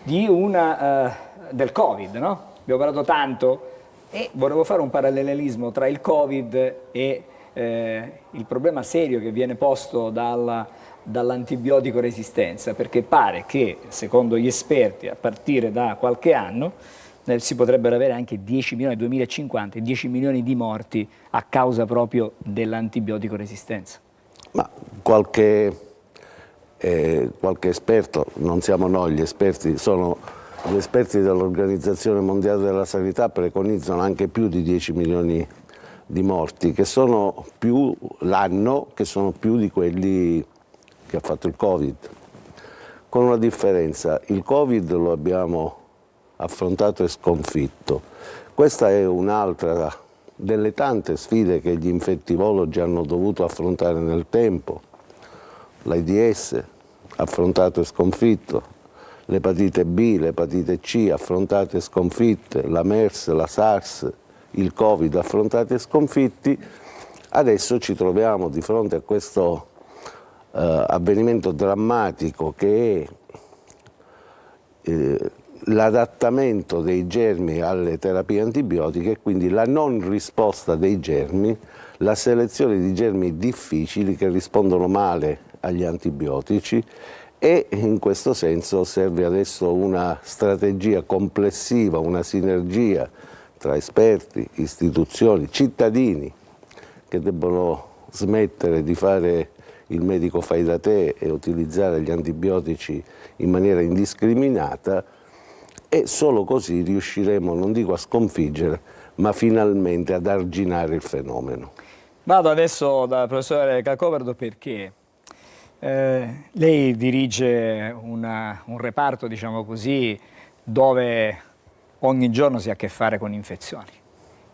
del Covid, no? Abbiamo parlato tanto e volevo fare un parallelismo tra il Covid e il problema serio che viene posto dall'antibiotico resistenza, perché pare che, secondo gli esperti, a partire da qualche anno si potrebbero avere anche 10 milioni, 2050, 10 milioni di morti a causa proprio dell'antibiotico resistenza. Ma qualche esperto, non siamo noi gli esperti, sono gli esperti dell'Organizzazione Mondiale della Sanità, preconizzano anche più di 10 milioni di morti, che sono più l'anno, che sono più di quelli che ha fatto il Covid. Con una differenza: il Covid lo abbiamo affrontato e sconfitto. Questa è un'altra delle tante sfide che gli infettivologi hanno dovuto affrontare nel tempo. L'AIDS affrontato e sconfitto, l'epatite B, l'epatite C affrontate e sconfitte, la MERS, la SARS, il Covid affrontati e sconfitti. Adesso ci troviamo di fronte a questo avvenimento drammatico che è l'adattamento dei germi alle terapie antibiotiche, e quindi la non risposta dei germi, la selezione di germi difficili che rispondono male agli antibiotici, e in questo senso serve adesso una strategia complessiva, una sinergia tra esperti, istituzioni, cittadini che debbono smettere di fare il medico fai da te e utilizzare gli antibiotici in maniera indiscriminata. E solo così riusciremo, non dico a sconfiggere, ma finalmente ad arginare il fenomeno. Vado adesso dal professore Cacopardo perché lei dirige un reparto, diciamo così, dove ogni giorno si ha a che fare con infezioni.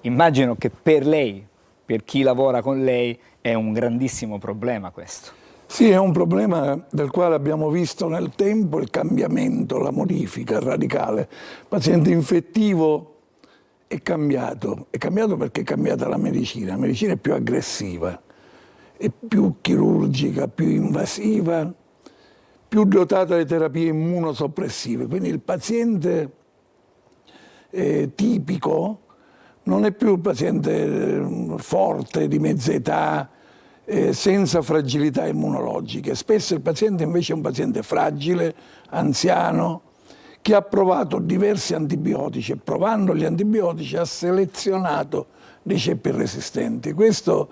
Immagino che per lei, per chi lavora con lei, è un grandissimo problema questo. Sì, è un problema del quale abbiamo visto nel tempo il cambiamento, la modifica radicale. Il paziente infettivo è cambiato perché è cambiata la medicina è più aggressiva, è più chirurgica, più invasiva, più dotata di terapie immunosoppressive. Quindi il paziente tipico non è più il paziente forte, di mezza età, senza fragilità immunologiche. Spesso il paziente invece è un paziente fragile, anziano, che ha provato diversi antibiotici e provando gli antibiotici ha selezionato dei ceppi resistenti. Questo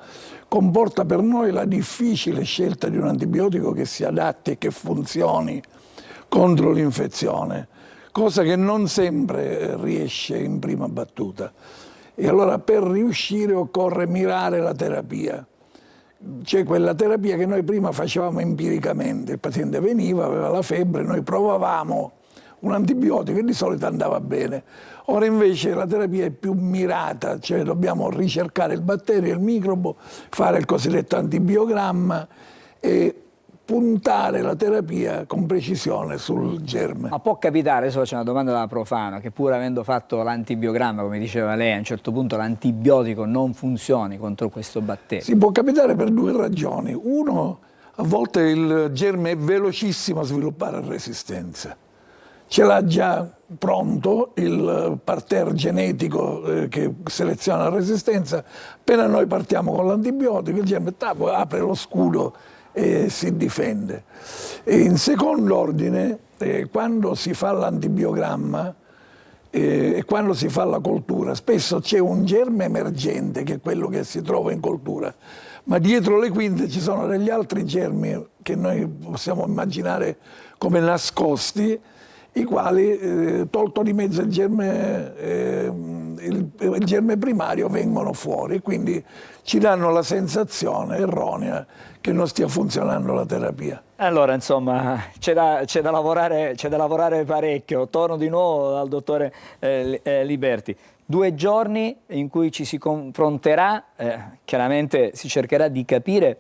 comporta per noi la difficile scelta di un antibiotico che si adatti e che funzioni contro l'infezione, cosa che non sempre riesce in prima battuta. E allora per riuscire occorre mirare la terapia. C'è quella terapia che noi prima facevamo empiricamente, il paziente veniva, aveva la febbre, noi provavamo un antibiotico e di solito andava bene. Ora invece la terapia è più mirata, cioè dobbiamo ricercare il batterio, il microbo, fare il cosiddetto antibiogramma e puntare la terapia con precisione sul germe. Ma può capitare, adesso faccio una domanda da profano, che pur avendo fatto l'antibiogramma, come diceva lei, a un certo punto l'antibiotico non funzioni contro questo batterio? Si può capitare per due ragioni. Uno, a volte il germe è velocissimo a sviluppare resistenza. Ce l'ha già pronto il parterre genetico che seleziona la resistenza. Appena noi partiamo con l'antibiotico, il germe apre lo scudo e si difende. E in secondo ordine, quando si fa l'antibiogramma e quando si fa la coltura, spesso c'è un germe emergente che è quello che si trova in coltura, ma dietro le quinte ci sono degli altri germi che noi possiamo immaginare come nascosti, i quali, tolto di mezzo il germe primario, vengono fuori, quindi ci danno la sensazione erronea che non stia funzionando la terapia. Allora, insomma, c'è da lavorare parecchio. Torno di nuovo dal dottore Liberti. 2 giorni in cui ci si confronterà, chiaramente si cercherà di capire.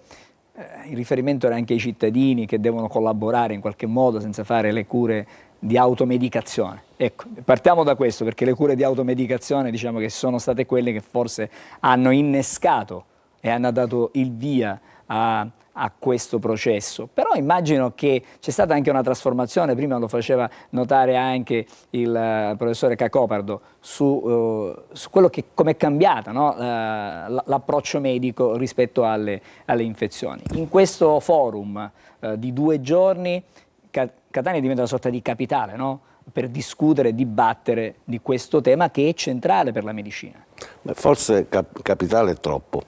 Il riferimento era anche ai cittadini che devono collaborare in qualche modo senza fare le cure di automedicazione. Ecco, partiamo da questo, perché le cure di automedicazione, diciamo che sono state quelle che forse hanno innescato e hanno dato il via a questo processo. Però immagino che c'è stata anche una trasformazione, prima lo faceva notare anche il professore Cacopardo, su quello che come è cambiata, no? L'approccio medico rispetto alle infezioni. In questo forum di 2 giorni Catania diventa una sorta di capitale, no? Per discutere, dibattere di questo tema che è centrale per la medicina. Forse capitale è troppo.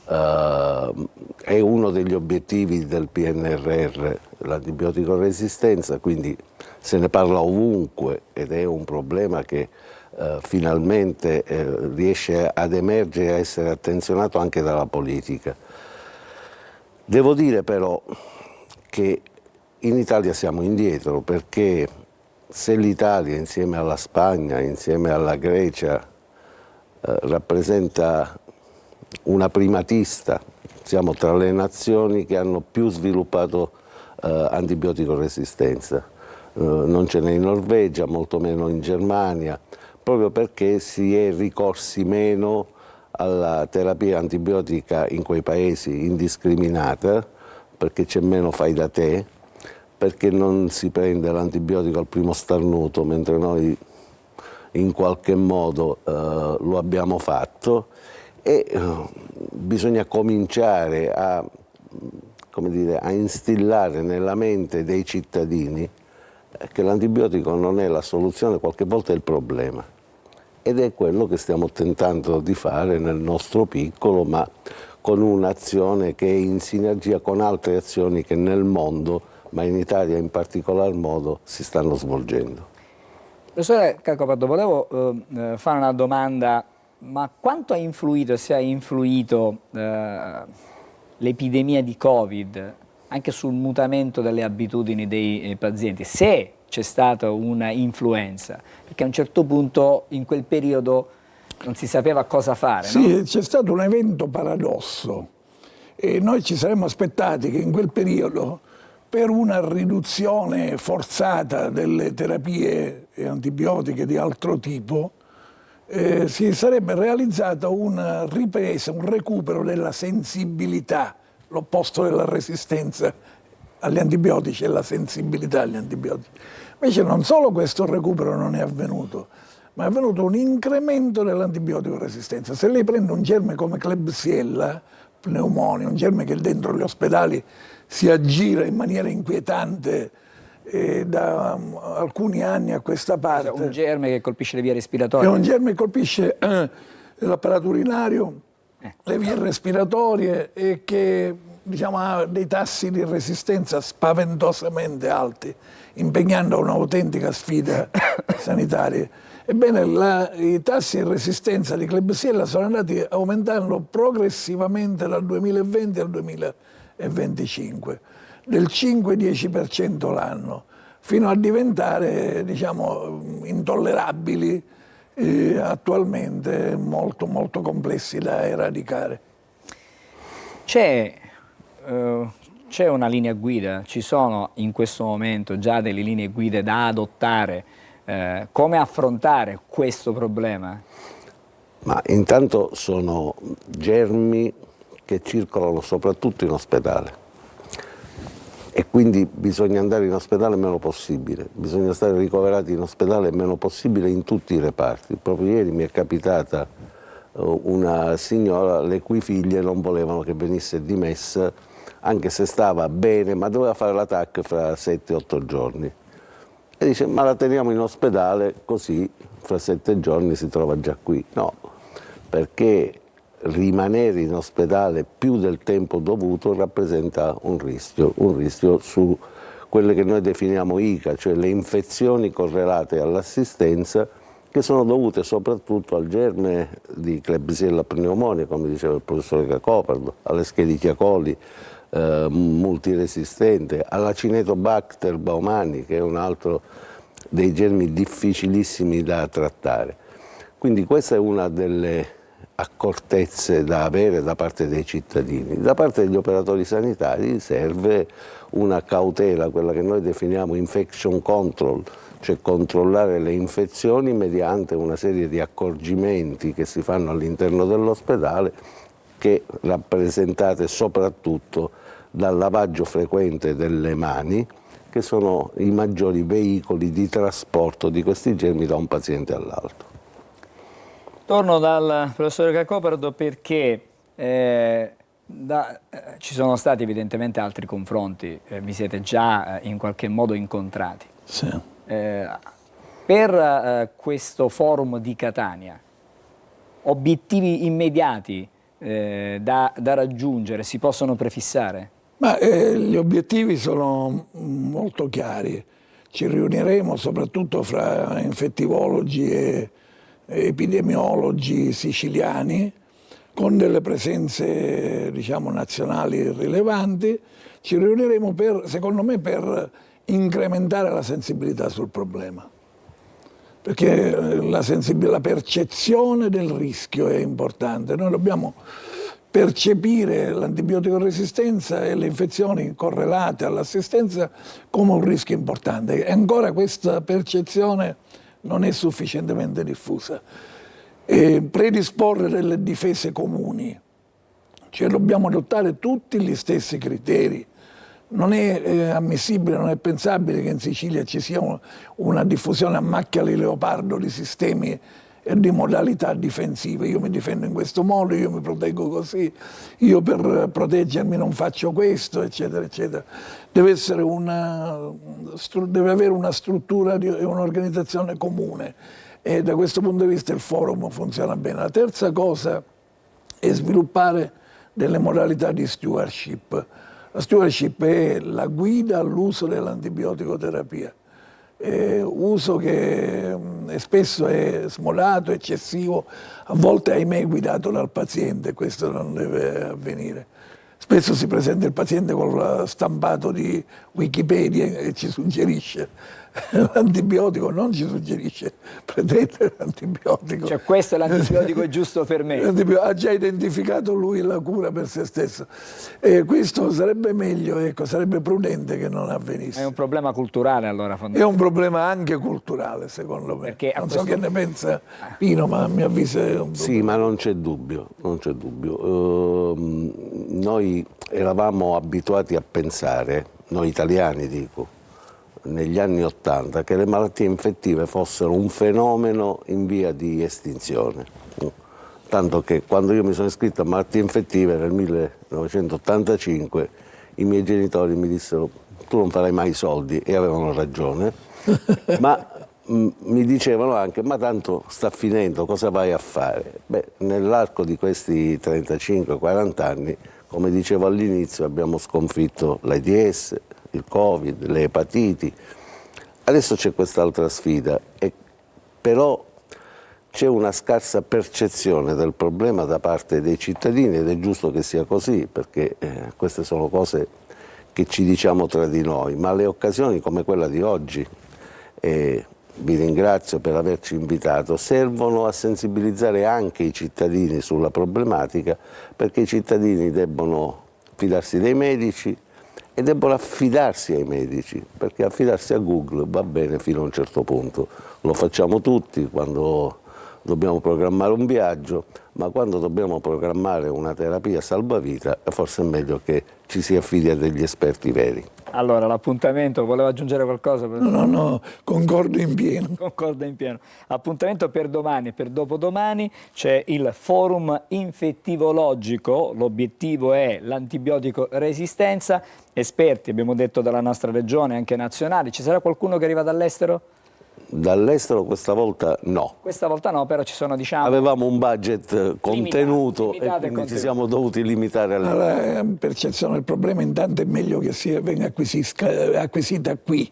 È uno degli obiettivi del PNRR, l'antibiotico resistenza, quindi se ne parla ovunque ed è un problema che finalmente riesce ad emergere e a essere attenzionato anche dalla politica. Devo dire però che in Italia siamo indietro, perché se l'Italia insieme alla Spagna, insieme alla Grecia rappresenta una primatista, siamo tra le nazioni che hanno più sviluppato antibiotico resistenza. Non ce n'è in Norvegia, molto meno in Germania, proprio perché si è ricorsi meno alla terapia antibiotica in quei paesi indiscriminata, perché c'è meno fai da te, perché non si prende l'antibiotico al primo starnuto, mentre noi in qualche modo lo abbiamo fatto, e bisogna cominciare a instillare nella mente dei cittadini che l'antibiotico non è la soluzione, qualche volta è il problema. Ed è quello che stiamo tentando di fare nel nostro piccolo, ma con un'azione che è in sinergia con altre azioni che nel mondo, ma in Italia in particolar modo, si stanno svolgendo. Professore Cacopardo, volevo fare una domanda Ma quanto ha influito, se ha influito l'epidemia di Covid anche sul mutamento delle abitudini dei pazienti? Se c'è stata una influenza, perché a un certo punto in quel periodo non si sapeva cosa fare. Sì, no? C'è stato un evento paradosso e noi ci saremmo aspettati che in quel periodo, per una riduzione forzata delle terapie antibiotiche di altro tipo, si sarebbe realizzata una ripresa, un recupero della sensibilità. L'opposto della resistenza agli antibiotici è la sensibilità agli antibiotici. Invece non solo questo recupero non è avvenuto, ma è avvenuto un incremento dell'antibiotico resistenza. Se lei prende un germe come Klebsiella pneumoniae, un germe che dentro gli ospedali si aggira in maniera inquietante da alcuni anni a questa parte. Un germe che colpisce le vie respiratorie. È un germe che colpisce l'apparato urinario, le vie respiratorie e che ha dei tassi di resistenza spaventosamente alti, impegnando un'autentica sfida sanitaria. Ebbene, i tassi di resistenza di Klebsiella sono andati aumentando progressivamente dal 2020 al 2025, del 5-10% l'anno, fino a diventare intollerabili, attualmente molto, molto complessi da eradicare. C'è una linea guida, ci sono in questo momento già delle linee guida da adottare, come affrontare questo problema? Ma intanto sono germi che circolano soprattutto in ospedale e quindi bisogna andare in ospedale il meno possibile, bisogna stare ricoverati in ospedale il meno possibile in tutti i reparti. Proprio ieri mi è capitata una signora le cui figlie non volevano che venisse dimessa anche se stava bene, ma doveva fare la TAC fra 7-8 giorni. E dice, ma la teniamo in ospedale così fra 7 giorni si trova già qui. No, perché rimanere in ospedale più del tempo dovuto rappresenta un rischio su quelle che noi definiamo ICA, cioè le infezioni correlate all'assistenza, che sono dovute soprattutto al germe di Klebsiella pneumoniae, come diceva il professore Cacopardo, all'Escherichia coli multiresistente, all'Acinetobacter baumani, che è un altro dei germi difficilissimi da trattare. Quindi questa è una delle accortezze da avere da parte dei cittadini. Da parte degli operatori sanitari serve una cautela, quella che noi definiamo infection control, cioè controllare le infezioni mediante una serie di accorgimenti che si fanno all'interno dell'ospedale, che rappresentate soprattutto dal lavaggio frequente delle mani, che sono i maggiori veicoli di trasporto di questi germi da un paziente all'altro. Torno dal professore Cacopardo perché ci sono stati evidentemente altri confronti, vi siete già in qualche modo incontrati. Sì. Per questo forum di Catania, obiettivi immediati da raggiungere si possono prefissare? Ma gli obiettivi sono molto chiari. Ci riuniremo soprattutto fra infettivologi e epidemiologi siciliani con delle presenze nazionali rilevanti. Ci riuniremo secondo me per incrementare la sensibilità sul problema, perché la percezione del rischio è importante. Noi dobbiamo percepire l'antibiotico resistenza e le infezioni correlate all'assistenza come un rischio importante, e ancora questa percezione non è sufficientemente diffusa. Predisporre delle difese comuni, cioè dobbiamo adottare tutti gli stessi criteri. Non è ammissibile, non è pensabile che in Sicilia ci sia una diffusione a macchia di leopardo di sistemi e di modalità difensive. Io mi difendo in questo modo, io mi proteggo così, io per proteggermi non faccio questo, eccetera, eccetera. Deve avere una struttura e un'organizzazione comune, e da questo punto di vista il forum funziona bene. La terza cosa è sviluppare delle modalità di stewardship. La stewardship è la guida all'uso dell'antibiotico terapia. uso che spesso è smolato, eccessivo, a volte ahimè guidato dal paziente, questo non deve avvenire. Spesso si presenta il paziente con stampato di Wikipedia e ci suggerisce l'antibiotico, non ci suggerisce, pretende l'antibiotico. Cioè questo è l'antibiotico giusto per me. Ha già identificato lui la cura per se stesso. Questo sarebbe meglio, ecco, sarebbe prudente che non avvenisse. È un problema culturale allora È un problema anche culturale, secondo me. Perché non so che ne pensa Pino, ma a mio avviso è un problema. Sì, ma non c'è dubbio, non c'è dubbio. Noi eravamo abituati a pensare, noi italiani dico, negli anni '80, che le malattie infettive fossero un fenomeno in via di estinzione. Tanto che quando io mi sono iscritto a malattie infettive nel 1985, i miei genitori mi dissero: tu non farai mai i soldi, e avevano ragione, ma mi dicevano anche: ma tanto sta finendo, cosa vai a fare? Beh, nell'arco di questi 35-40 anni, come dicevo all'inizio, abbiamo sconfitto l'AIDS, il Covid, le epatiti. Adesso c'è quest'altra sfida, però c'è una scarsa percezione del problema da parte dei cittadini, ed è giusto che sia così, perché queste sono cose che ci diciamo tra di noi, ma le occasioni come quella di oggi, vi ringrazio per averci invitato, servono a sensibilizzare anche i cittadini sulla problematica, perché i cittadini debbono fidarsi dei medici e debbono affidarsi ai medici, perché affidarsi a Google va bene fino a un certo punto. Lo facciamo tutti quando dobbiamo programmare un viaggio, ma quando dobbiamo programmare una terapia salvavita forse è meglio che ci si affidi a degli esperti veri. Allora, l'appuntamento, volevo aggiungere qualcosa? No, concordo in pieno. Concordo in pieno. Appuntamento per domani e per dopodomani c'è il forum infettivologico, l'obiettivo è l'antibiotico resistenza, esperti abbiamo detto dalla nostra regione, anche nazionali. Ci sarà qualcuno che arriva dall'estero? Dall'estero questa volta no. Questa volta no, però ci sono, diciamo... Avevamo un budget contenuto e quindi ci siamo dovuti limitare alla percezione del problema. Intanto è meglio che venga acquisita qui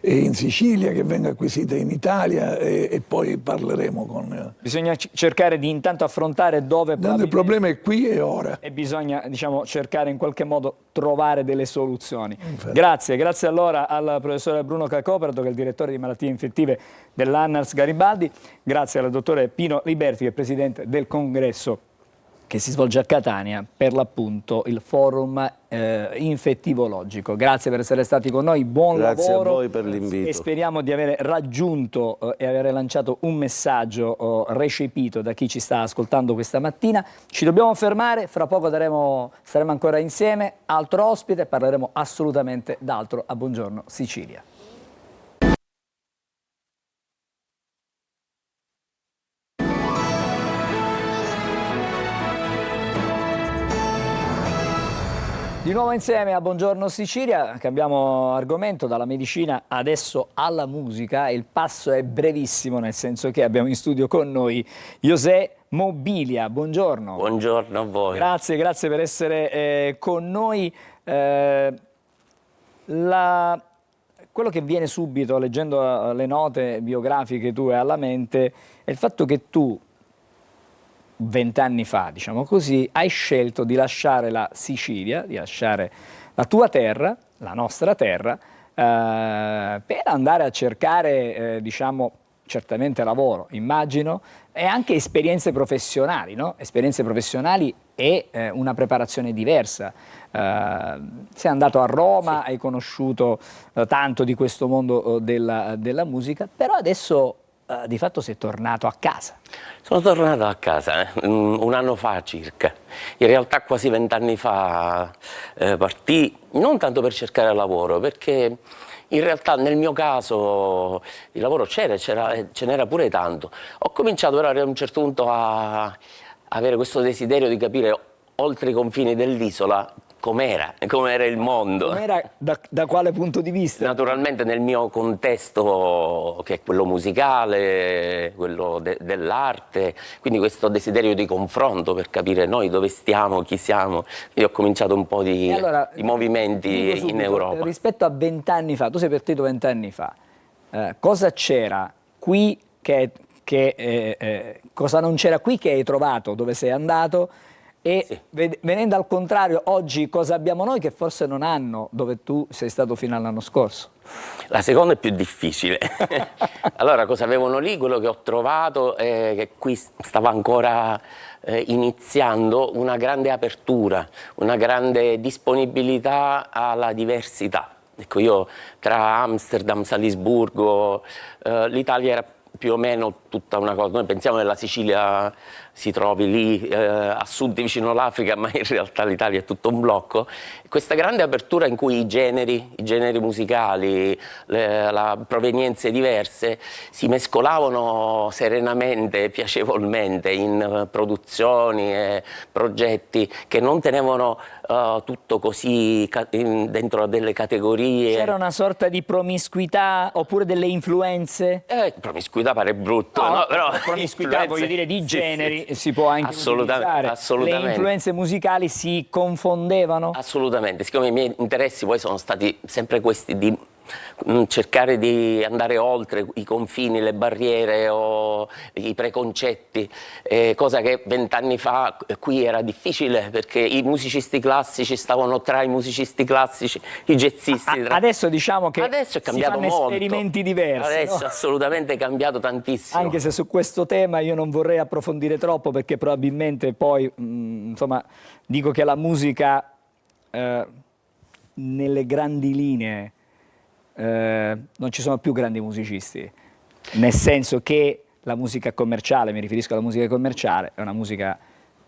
in Sicilia, che venga acquisita in Italia, e poi parleremo con... Bisogna cercare di intanto affrontare dove... Il problema è qui e ora. E bisogna, diciamo, cercare in qualche modo trovare delle soluzioni. Grazie allora al professore Bruno Cacoperto, che è il direttore di malattie infettive dell'Annars Garibaldi, grazie al dottore Pino Liberti, che è presidente del congresso che si svolge a Catania, per l'appunto il forum infettivologico. Grazie per essere stati con noi, buon lavoro. Grazie a voi per l'invito. E speriamo di aver raggiunto e aver lanciato un messaggio recepito da chi ci sta ascoltando questa mattina. Ci dobbiamo fermare, fra poco staremo ancora insieme, altro ospite, parleremo assolutamente d'altro a Buongiorno Sicilia. Di nuovo insieme a Buongiorno Sicilia, cambiamo argomento dalla medicina adesso alla musica, e il passo è brevissimo, nel senso che abbiamo in studio con noi José Mobilia. Buongiorno. Buongiorno a voi. Grazie per essere con noi. Quello che viene subito leggendo le note biografiche tue alla mente è il fatto che tu 20 anni fa, diciamo così, hai scelto di lasciare la Sicilia, di lasciare la tua terra, la nostra terra, per andare a cercare, diciamo, certamente lavoro, immagino, e anche esperienze professionali, no? Esperienze professionali e una preparazione diversa. Sei andato a Roma, sì. Hai conosciuto tanto di questo mondo della musica, però adesso di fatto sei tornato a casa. Sono tornato a casa un anno fa circa. In realtà quasi 20 anni fa partii, non tanto per cercare lavoro, perché in realtà nel mio caso il lavoro ce n'era pure tanto. Ho cominciato però a un certo punto a avere questo desiderio di capire oltre i confini dell'isola com'era il mondo. Com'era da quale punto di vista? Naturalmente nel mio contesto, che è quello musicale, quello dell'arte, quindi questo desiderio di confronto per capire noi dove stiamo, chi siamo. Io ho cominciato un po' di movimenti in Europa. Rispetto a 20 anni fa, tu sei partito 20 anni fa, cosa c'era qui cosa non c'era qui che hai trovato dove sei andato, e venendo al contrario oggi cosa abbiamo noi che forse non hanno dove tu sei stato fino all'anno scorso? La seconda è più difficile. Allora, cosa avevano lì? Quello che ho trovato è che qui stava ancora iniziando una grande apertura, una grande disponibilità alla diversità. Ecco, io tra Amsterdam, Salisburgo, l'Italia era più o meno tutta una cosa. Noi pensiamo che la Sicilia si trovi lì a sud vicino all'Africa, ma in realtà l'Italia è tutto un blocco. Questa grande apertura in cui i generi musicali, le provenienze diverse si mescolavano serenamente, piacevolmente in produzioni e progetti che non tenevano tutto così dentro a delle categorie. C'era una sorta di promiscuità oppure delle influenze? Promiscuità pare brutto, no? Però promiscuità voglio dire di generi, si può anche utilizzare. Assolutamente. Le influenze musicali si confondevano? Assolutamente, siccome i miei interessi poi sono stati sempre questi di cercare di andare oltre i confini, le barriere o i preconcetti, cosa che 20 anni fa qui era difficile perché i musicisti classici stavano tra i musicisti classici, i jazzisti. Adesso diciamo che adesso è cambiato si fanno molto. Esperimenti diversi. Adesso no? assolutamente è cambiato tantissimo. Anche se su questo tema io non vorrei approfondire troppo perché probabilmente poi, insomma, dico che la musica nelle grandi linee non ci sono più grandi musicisti, nel senso che la musica commerciale, mi riferisco alla musica commerciale, è una musica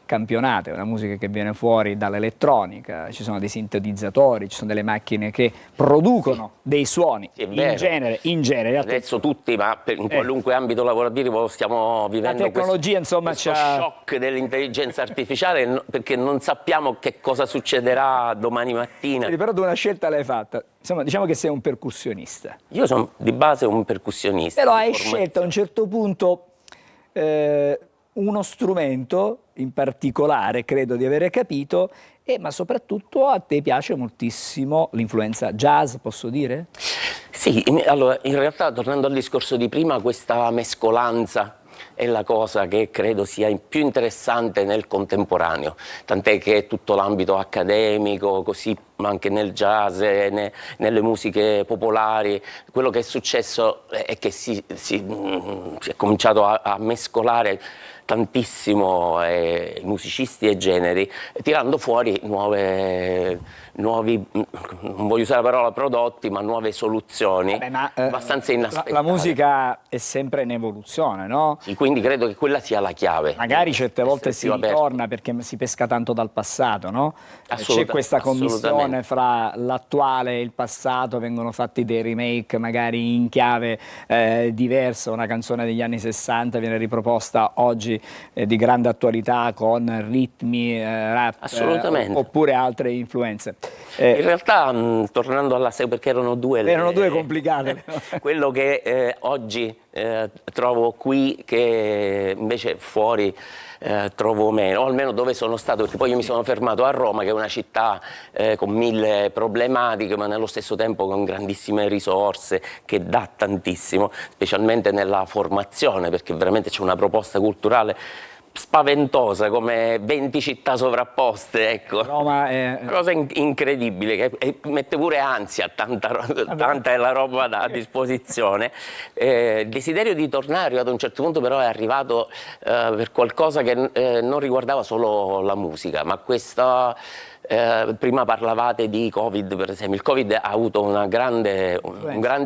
campionata, è una musica che viene fuori dall'elettronica, ci sono dei sintetizzatori, ci sono delle macchine che producono dei suoni, in genere. Adesso tutti, ma in qualunque ambito lavorativo stiamo vivendo la tecnologia, insomma, questo shock dell'intelligenza artificiale perché non sappiamo che cosa succederà domani mattina. Però tu una scelta l'hai fatta, insomma, diciamo che sei un percussionista. Io sono di base un percussionista. Però hai scelto a un certo punto uno strumento in particolare, credo di avere capito, ma soprattutto a te piace moltissimo l'influenza jazz, posso dire? Sì, allora in realtà tornando al discorso di prima, questa mescolanza è la cosa che credo sia più interessante nel contemporaneo, tant'è che tutto l'ambito accademico, così ma anche nel jazz, nelle musiche popolari, quello che è successo è che si è cominciato a mescolare tantissimo musicisti e generi, tirando fuori nuovi, non voglio usare la parola prodotti, ma nuove soluzioni abbastanza inaspettate. La musica è sempre in evoluzione, no? Sì, quindi credo che quella sia la chiave. Magari certe volte si ritorna perché si pesca tanto dal passato, no? C'è questa commissione fra l'attuale e il passato, vengono fatti dei remake magari in chiave diversa, una canzone degli anni 60 viene riproposta oggi di grande attualità con ritmi, rap, oppure altre influenze. In realtà, tornando alla perché erano due complicate. Quello che oggi trovo qui che invece fuori trovo meno, o almeno dove sono stato, perché poi io mi sono fermato a Roma, che è una città con 1000 problematiche, ma nello stesso tempo con grandissime risorse, che dà tantissimo, specialmente nella formazione, perché veramente c'è una proposta culturale spaventosa, come 20 città sovrapposte, ecco. Roma è cosa incredibile, che mette pure ansia, tanta è la roba a disposizione. Il desiderio di tornare ad un certo punto però è arrivato per qualcosa che non riguardava solo la musica, ma questa prima parlavate di Covid, per esempio. Il Covid ha avuto un grande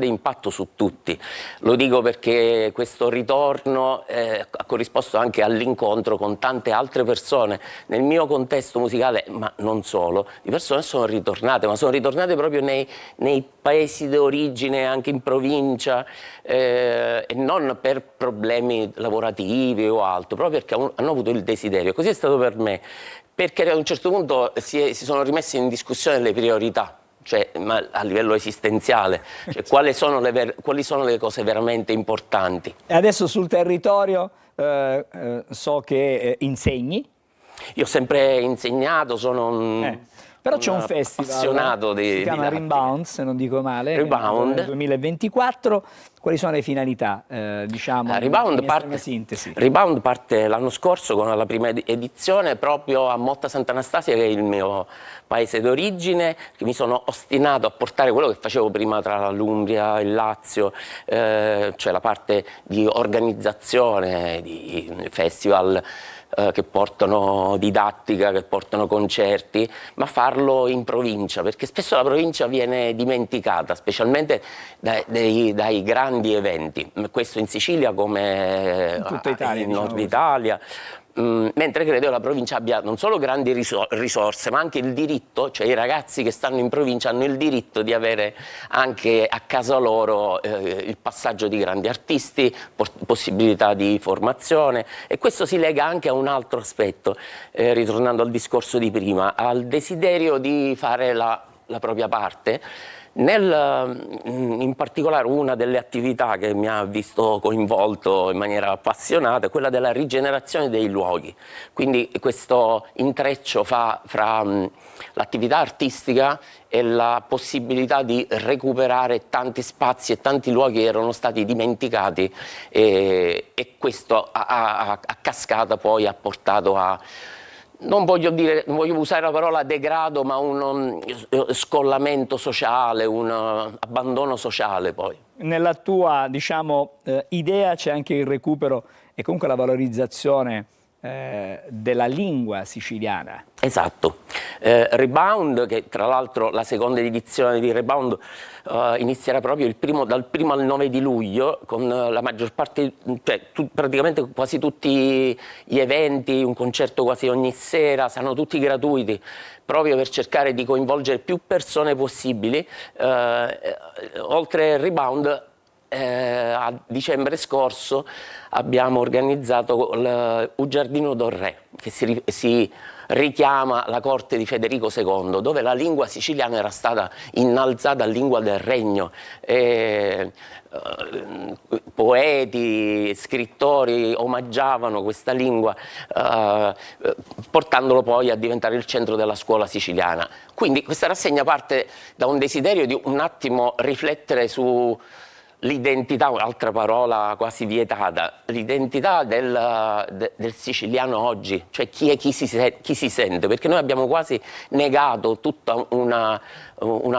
impatto su tutti. Lo dico perché questo ritorno ha corrisposto anche all'incontro con tante altre persone nel mio contesto musicale, ma non solo. Di persone sono ritornate, ma sono ritornate proprio nei paesi d'origine, anche in provincia, e non per problemi lavorativi o altro, proprio perché hanno avuto il desiderio. Così è stato per me, perché ad un certo punto si sono rimesse in discussione le priorità, cioè ma a livello esistenziale, cioè, quali sono le cose veramente importanti. E adesso sul territorio so che insegni. Io ho sempre insegnato, sono Però c'è un festival, appassionato si chiama Rebound, se non dico male, Rebound. nel 2024. Quali sono le finalità, diciamo, Rebound in sintesi? Rebound parte l'anno scorso con la prima edizione proprio a Motta Sant'Anastasia, che è il mio paese d'origine, che mi sono ostinato a portare quello che facevo prima tra l'Umbria e il Lazio, cioè la parte di organizzazione di festival che portano didattica, che portano concerti, ma farlo in provincia, perché spesso la provincia viene dimenticata, specialmente dai grandi eventi. Questo in Sicilia come in tutta Italia, in Nord diciamo Italia. Mentre credo che la provincia abbia non solo grandi risorse, ma anche il diritto, cioè i ragazzi che stanno in provincia hanno il diritto di avere anche a casa loro il passaggio di grandi artisti, possibilità di formazione, e questo si lega anche a un altro aspetto, ritornando al discorso di prima, al desiderio di fare la propria parte. In particolare una delle attività che mi ha visto coinvolto in maniera appassionata è quella della rigenerazione dei luoghi, quindi questo intreccio fra l'attività artistica e la possibilità di recuperare tanti spazi e tanti luoghi che erano stati dimenticati, e questo a cascata poi ha portato a... Non voglio usare la parola degrado, ma un scollamento sociale, un abbandono sociale poi. Nella tua, diciamo, idea c'è anche il recupero e comunque la valorizzazione della lingua siciliana. Esatto. Rebound, che tra l'altro la seconda edizione di Rebound inizierà proprio dal 1 al 9 di luglio, con la maggior parte, cioè praticamente quasi tutti gli eventi, un concerto quasi ogni sera, saranno tutti gratuiti, proprio per cercare di coinvolgere più persone possibili. Oltre al Rebound, a dicembre scorso abbiamo organizzato il Giardino del Re, che si richiama la corte di Federico II, dove la lingua siciliana era stata innalzata a lingua del regno. Poeti, scrittori omaggiavano questa lingua, portandolo poi a diventare il centro della scuola siciliana. Quindi questa rassegna parte da un desiderio di un attimo riflettere su l'identità, un'altra parola quasi vietata, l'identità del siciliano oggi, cioè chi si sente, perché noi abbiamo quasi negato tutta una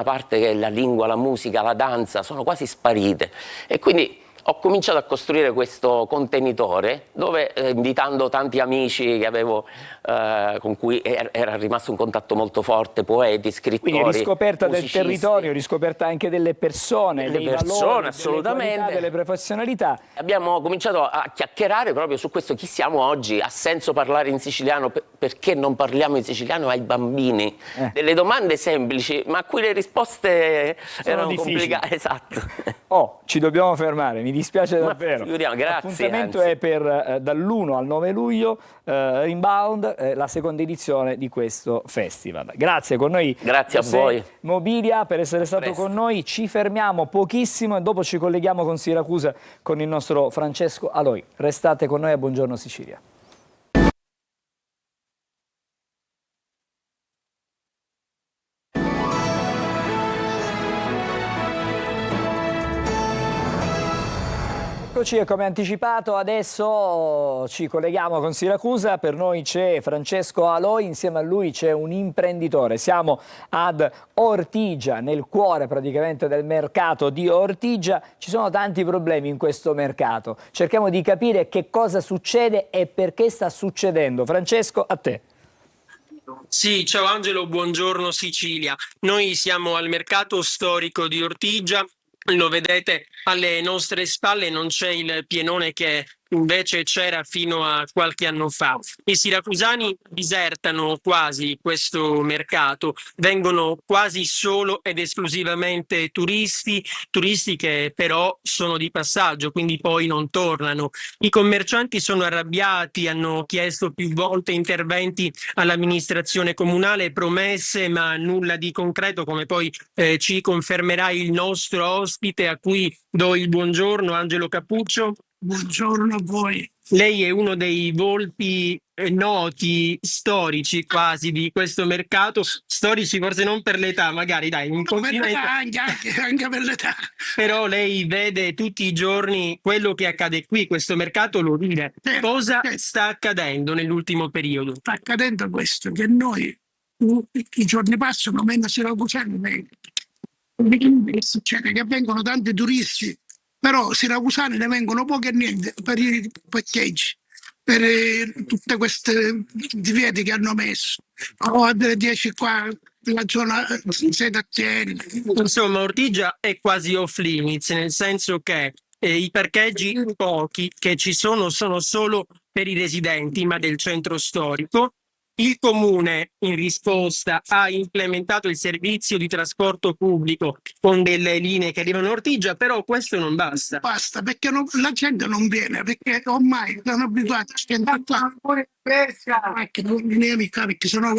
parte che è la lingua, la musica, la danza, sono quasi sparite, e quindi ho cominciato a costruire questo contenitore dove, invitando tanti amici che avevo, con cui era rimasto un contatto molto forte, poeti, scrittori, quindi riscoperta musicisti. del territorio, riscoperta anche delle persone, dei valori, assolutamente, qualità, delle professionalità. Abbiamo cominciato a chiacchierare proprio su questo: chi siamo oggi, ha senso parlare in siciliano, perché non parliamo in siciliano ai bambini? Delle domande semplici, ma a cui le risposte erano complicate. Esatto. Ci dobbiamo fermare, mi dispiace davvero. Grazie. L'appuntamento è per dall'1 al 9 luglio, Rebound, la seconda edizione di questo festival. Grazie con noi. Grazie a voi. Mobilia, per essere stato con noi. Ci fermiamo pochissimo e dopo ci colleghiamo con Siracusa con il nostro Francesco Aloi. Restate con noi a Buongiorno Sicilia. Eccoci, e come anticipato adesso ci colleghiamo con Siracusa. Per noi c'è Francesco Aloi, insieme a lui c'è un imprenditore. Siamo ad Ortigia, nel cuore praticamente del mercato di Ortigia. Ci sono tanti problemi in questo mercato. Cerchiamo di capire che cosa succede e perché sta succedendo. Francesco, a te. Sì, ciao Angelo, buongiorno Sicilia. Noi siamo al mercato storico di Ortigia. Lo vedete alle nostre spalle, non c'è il pienone che invece c'era fino a qualche anno fa. I siracusani disertano quasi questo mercato, vengono quasi solo ed esclusivamente turisti che però sono di passaggio, quindi poi non tornano. I commercianti sono arrabbiati, hanno chiesto più volte interventi all'amministrazione comunale, promesse ma nulla di concreto, come poi ci confermerà il nostro ospite, a cui do il buongiorno, Angelo Cappuccio. Buongiorno a voi. Lei è uno dei volti noti, storici quasi di questo mercato, storici forse non per l'età, magari dai, un po' Per l'età, anche per l'età. Però lei vede tutti i giorni quello che accade qui, questo mercato lo vive. Cosa sta accadendo nell'ultimo periodo? Sta accadendo questo, che noi i giorni passano, meno siracusani vengono. Che succede? Che vengono tanti turisti, però siracusani ne vengono pochi e niente per i parcheggi, per tutte queste divieti che hanno messo. O delle 10 qua, la zona Sedattieri. Insomma, Ortigia è quasi off limits, nel senso che i parcheggi pochi che ci sono solo per i residenti, ma del centro storico. Il Comune, in risposta, ha implementato il servizio di trasporto pubblico con delle linee che arrivano a Ortigia, però questo non basta. Basta, perché la gente non viene, perché ormai sono abituati a scendere qua. Perché sono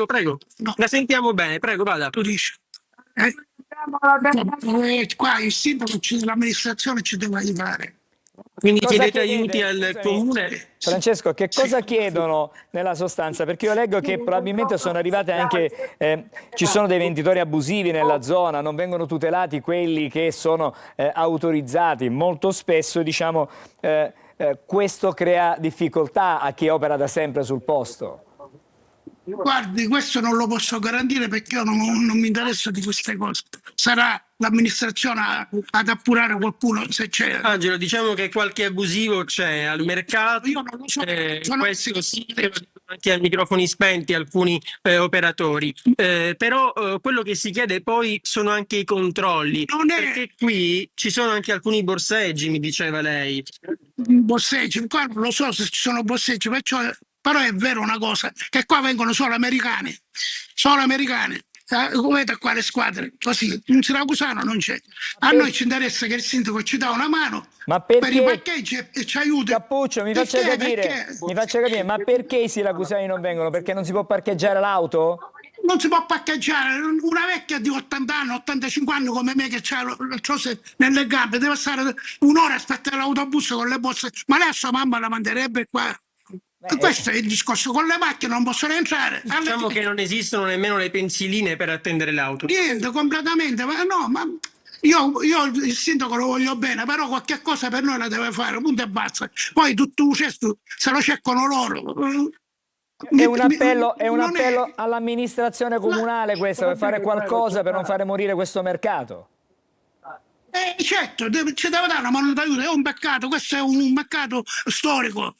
Prego, no. La sentiamo bene, prego, vada. Tu dici. Qua il sindaco dell'amministrazione ci deve aiutare. Quindi chiedete aiuti al Comune? Francesco, che cosa chiedono nella sostanza? Perché io leggo che probabilmente sono arrivate anche, ci sono dei venditori abusivi nella zona, non vengono tutelati quelli che sono autorizzati. Molto spesso, diciamo, questo crea difficoltà a chi opera da sempre sul posto. Guardi, questo non lo posso garantire perché io non mi interessa di queste cose. Sarà l'amministrazione ad appurare qualcuno se c'è. Angelo, diciamo che qualche abusivo c'è al mercato. Io non lo so. Questo sì, anche a microfoni spenti alcuni operatori. Però quello che si chiede poi sono anche i controlli. Perché qui ci sono anche alcuni borseggi, mi diceva lei. Borseggi, qua non lo so se ci sono borseggi, perciò. Però è vero una cosa, che qua vengono solo americani. Vedete qua le squadre, così, un siracusano non c'è. A noi ci interessa che il sindaco ci dà una mano per i parcheggi e ci aiuti. Cappuccio, mi faccia capire, ma perché i siracusani non vengono? Perché non si può parcheggiare l'auto? Non si può parcheggiare, una vecchia di 80 anni, 85 anni come me che ha le cose nelle gambe, deve stare un'ora a aspettare l'autobus con le borse, ma lei a sua mamma la manderebbe qua. Questo è il discorso, con le macchine non possono entrare. Diciamo che non esistono nemmeno le pensiline per attendere l'auto. Niente, completamente, ma no, ma io il sindaco lo voglio bene, però qualche cosa per noi la deve fare, punto e basta. Poi tutto il resto se lo cercano loro. È un appello all'amministrazione comunale questo, per fare qualcosa per non fare morire questo mercato. Certo, ci deve dare una mano d'aiuto, è un peccato, questo è un mercato storico.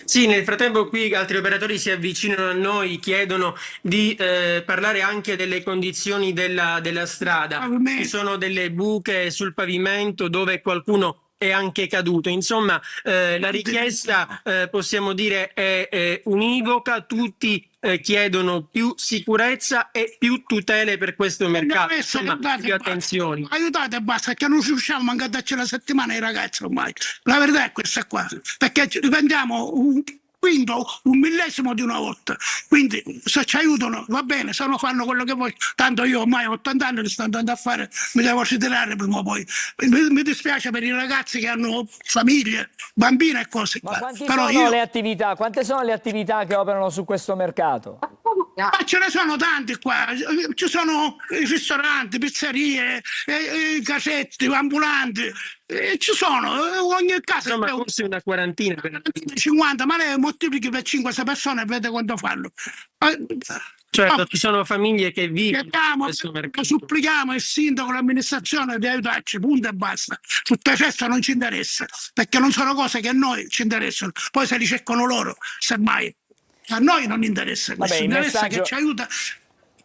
Sì, nel frattempo qui altri operatori si avvicinano a noi, chiedono di parlare anche delle condizioni della strada. Ci sono delle buche sul pavimento dove qualcuno è anche caduto. Insomma, la richiesta possiamo dire è univoca, tutti chiedono più sicurezza e più tutele per questo mercato, insomma, più attenzioni. Aiutate e basta, che non riusciamo manco a darci la settimana ai ragazzi ormai. La verità è questa qua, perché vendiamo un quinto, un millesimo di una volta. Quindi se ci aiutano va bene, se no fanno quello che voglio. Tanto io ormai ho 80 anni, li sto andando a fare, mi devo ritirare prima o poi. Mi dispiace per i ragazzi che hanno famiglie, bambine e cose. Ma quante sono le attività che operano su questo mercato? Ma ce ne sono tanti qua, ci sono i ristoranti, pizzerie, i casetti, ambulanti, ci sono, ogni casa. Insomma, forse una quarantina. 50, ma lei moltiplichi per 5-6 persone e vede quanto fanno. Certo, ci sono famiglie che vivono questo mercato. Supplichiamo il sindaco, l'amministrazione di aiutarci, punto e basta. Tutto il resto non ci interessa, perché non sono cose che a noi ci interessano. Poi se li cercano loro, semmai. A noi non interessa questo, interessa che ci aiuta.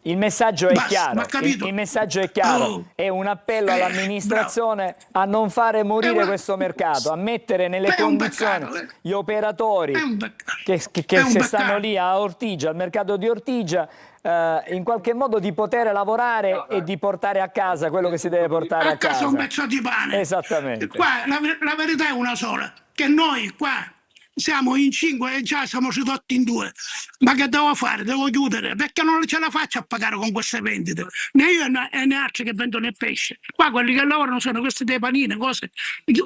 Il messaggio è chiaro, il messaggio è chiaro, è un appello all'amministrazione a non fare morire questo mercato, a mettere nelle condizioni gli operatori che stanno lì a Ortigia, al mercato di Ortigia, in qualche modo di poter lavorare e di portare a casa quello che si deve portare a casa. Un pezzo di pane. Esattamente. Qua la verità è una sola, che noi qua siamo in 5 e già siamo ridotti in 2. Ma che devo fare? Devo chiudere, perché non ce la faccio a pagare con queste vendite, né io né altri che vendono il pesce. Qua quelli che lavorano sono questi dei panini, cose,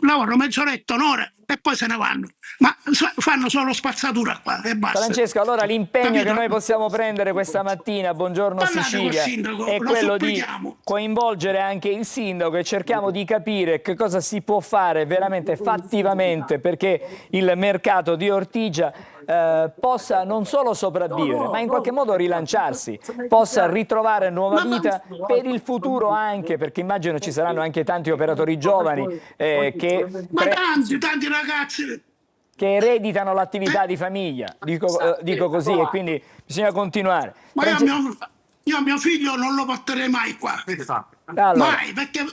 lavorano mezz'oretta, un'ora e poi se ne vanno, ma fanno solo spazzatura qua e basta. Francesco, allora l'impegno che noi possiamo prendere questa mattina, buongiorno Parlate Sicilia, col sindaco, è lo quello di supplichiamo. coinvolgere anche il sindaco e cerchiamo di capire che cosa si può fare veramente fattivamente perché il mercato di Ortigia possa non solo sopravvivere, ma in qualche modo rilanciarsi, possa ritrovare nuova vita per il futuro anche, perché immagino ci saranno anche tanti operatori giovani Ma tanti ragazzi che ereditano l'attività di famiglia, dico così, e quindi bisogna continuare. Ma io mio figlio non lo porterei mai qua. Allora. Mai, perché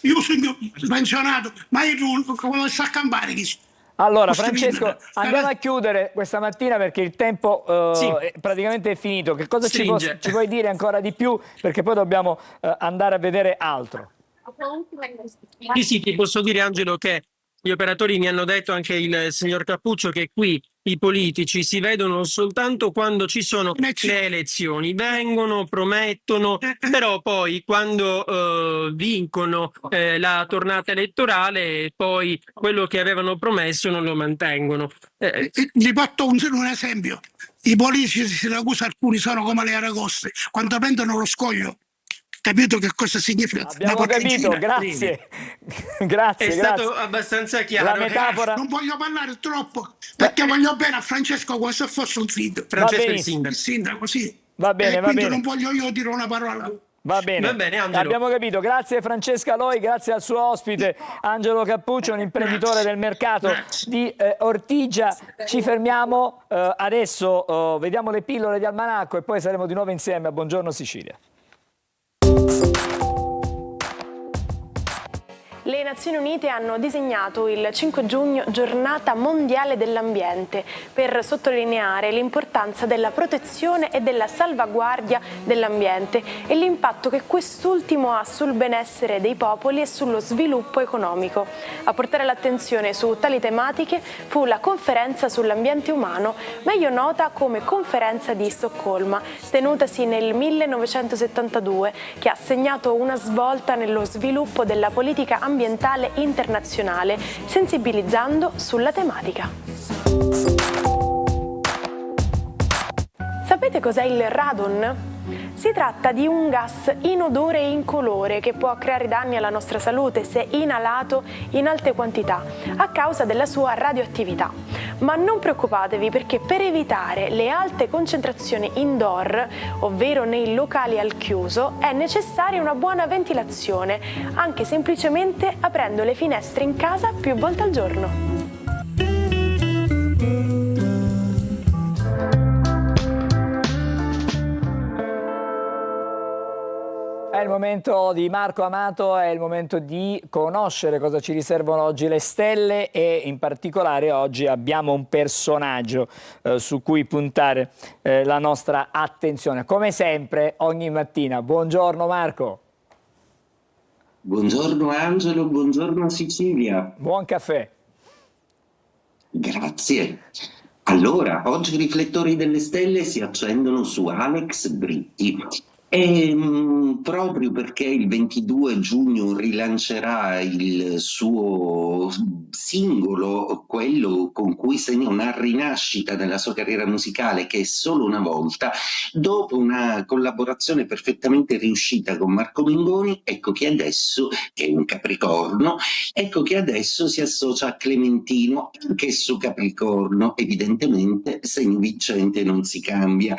io sono pensionato, ma io come sta a campare chi. Allora Francesco, andiamo a chiudere questa mattina perché il tempo è praticamente finito. Che cosa ci puoi dire ancora di più? Perché poi dobbiamo andare a vedere altro. Sì, ti posso dire Angelo che gli operatori mi hanno detto, anche il signor Cappuccio, che qui i politici si vedono soltanto quando ci sono le elezioni, vengono, promettono, però poi quando vincono la tornata elettorale poi quello che avevano promesso non lo mantengono. Gli porto un esempio. I politici di Siracusa alcuni sono come le aragoste, quando prendono lo scoglio. Capito che cosa significa? Abbiamo capito, grazie. Grazie, È stato abbastanza chiaro. La metafora. Non voglio parlare troppo, perché voglio bene a Francesco come se fosse un figlio. Francesco è il sindaco. Il sindaco, sì. Va bene, va bene. Non voglio io dire una parola. Va bene, Angelo. Abbiamo capito. Grazie Francesca Loi, grazie al suo ospite Angelo Cappuccio, un imprenditore del mercato di Ortigia. Ci fermiamo adesso, vediamo le pillole di Almanacco e poi saremo di nuovo insieme a Buongiorno Sicilia. Le Nazioni Unite hanno disegnato il 5 giugno Giornata Mondiale dell'Ambiente per sottolineare l'importanza della protezione e della salvaguardia dell'ambiente e l'impatto che quest'ultimo ha sul benessere dei popoli e sullo sviluppo economico. A portare l'attenzione su tali tematiche fu la Conferenza sull'ambiente umano, meglio nota come Conferenza di Stoccolma, tenutasi nel 1972, che ha segnato una svolta nello sviluppo della politica ambientale internazionale, sensibilizzando sulla tematica. Sapete cos'è il radon? Si tratta di un gas inodore e incolore che può creare danni alla nostra salute se inalato in alte quantità a causa della sua radioattività. Ma non preoccupatevi, perché per evitare le alte concentrazioni indoor, ovvero nei locali al chiuso, è necessaria una buona ventilazione, anche semplicemente aprendo le finestre in casa più volte al giorno. È il momento di Marco Amato, è il momento di conoscere cosa ci riservano oggi le stelle e in particolare oggi abbiamo un personaggio su cui puntare la nostra attenzione. Come sempre, ogni mattina. Buongiorno Marco. Buongiorno Angelo, buongiorno Sicilia. Buon caffè. Grazie. Allora, oggi i riflettori delle stelle si accendono su Alex Britti. E proprio perché il 22 giugno rilancerà il suo singolo, quello con cui segna una rinascita nella sua carriera musicale, che è Solo una volta, dopo una collaborazione perfettamente riuscita con Marco Mengoni, ecco che adesso, che è un Capricorno, ecco che adesso si associa a Clementino, anch'esso Capricorno, evidentemente segno vincente non si cambia.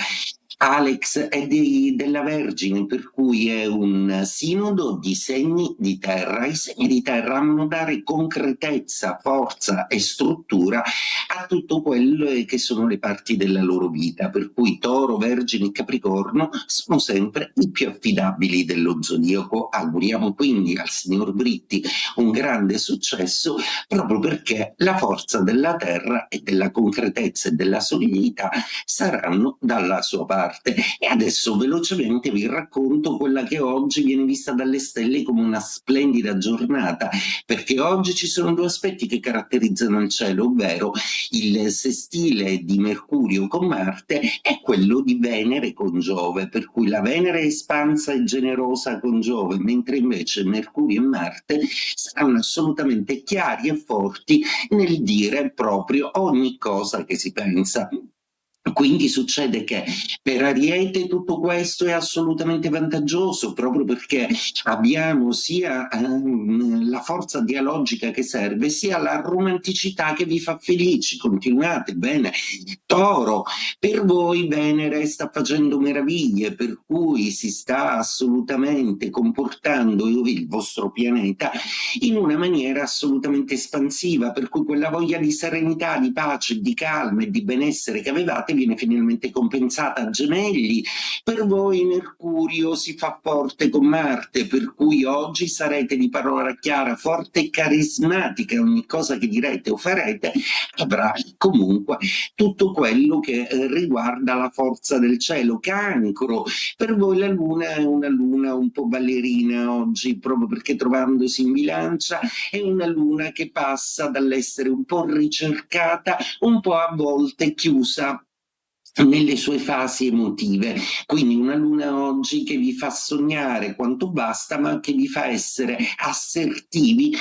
Alex è della Vergine, per cui è un sinodo di segni di terra. I segni di terra hanno dare concretezza, forza e struttura a tutto quello che sono le parti della loro vita, per cui Toro, Vergine e Capricorno sono sempre i più affidabili dello zodiaco. Auguriamo quindi al signor Britti un grande successo, proprio perché la forza della terra e della concretezza e della solidità saranno dalla sua parte. Marte. E adesso velocemente vi racconto quella che oggi viene vista dalle stelle come una splendida giornata, perché oggi ci sono due aspetti che caratterizzano il cielo, ovvero il sestile di Mercurio con Marte e quello di Venere con Giove, per cui la Venere è espansa e generosa con Giove, mentre invece Mercurio e Marte saranno assolutamente chiari e forti nel dire proprio ogni cosa che si pensa. Quindi succede che per Ariete tutto questo è assolutamente vantaggioso, proprio perché abbiamo sia la forza dialogica che serve, sia la romanticità che vi fa felici. Continuate bene. Toro, per voi Venere sta facendo meraviglie, per cui si sta assolutamente comportando il vostro pianeta in una maniera assolutamente espansiva, per cui quella voglia di serenità, di pace, di calma e di benessere che avevate viene finalmente compensata. Gemelli, per voi Mercurio si fa forte con Marte, per cui oggi sarete di parola chiara, forte e carismatica, ogni cosa che direte o farete avrà comunque tutto quello che riguarda la forza del cielo. Cancro, per voi la luna è una luna un po' ballerina oggi, proprio perché trovandosi in bilancia è una luna che passa dall'essere un po' ricercata, un po' a volte chiusa nelle sue fasi emotive, quindi una luna oggi che vi fa sognare quanto basta, ma che vi fa essere assertivi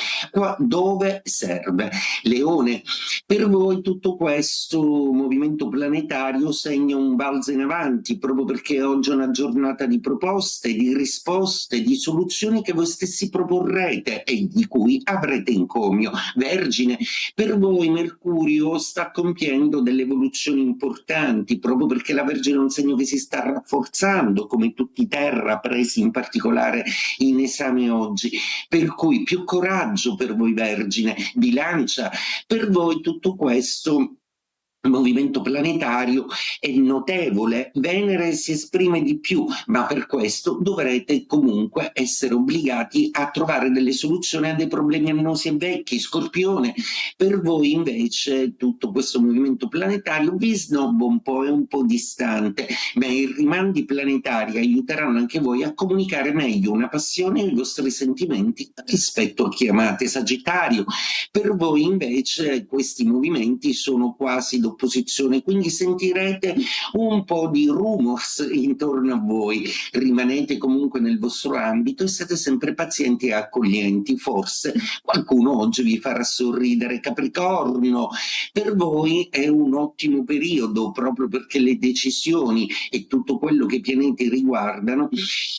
dove serve. Leone, per voi tutto questo movimento planetario segna un balzo in avanti, proprio perché oggi è una giornata di proposte, di risposte, di soluzioni che voi stessi proporrete e di cui avrete encomio. Vergine, per voi Mercurio sta compiendo delle evoluzioni importanti, proprio perché la Vergine è un segno che si sta rafforzando, come tutti i Terra presi in particolare in esame oggi, per cui più coraggio per voi Vergine. Bilancia, per voi tutto questo movimento planetario è notevole, Venere si esprime di più, ma per questo dovrete comunque essere obbligati a trovare delle soluzioni a dei problemi annosi e vecchi. Scorpione, per voi invece tutto questo movimento planetario vi snobba un po', è un po' distante, ma i rimandi planetari aiuteranno anche voi a comunicare meglio una passione e i vostri sentimenti rispetto a chi amate. Sagittario, per voi invece questi movimenti sono quasi d'opposizione, quindi sentirete un po' di rumors intorno a voi. Rimanete comunque nel vostro ambito e siete sempre pazienti e accoglienti. Forse qualcuno oggi vi farà sorridere. Capricorno, per voi è un ottimo periodo, proprio perché le decisioni e tutto quello che i pianeti riguardano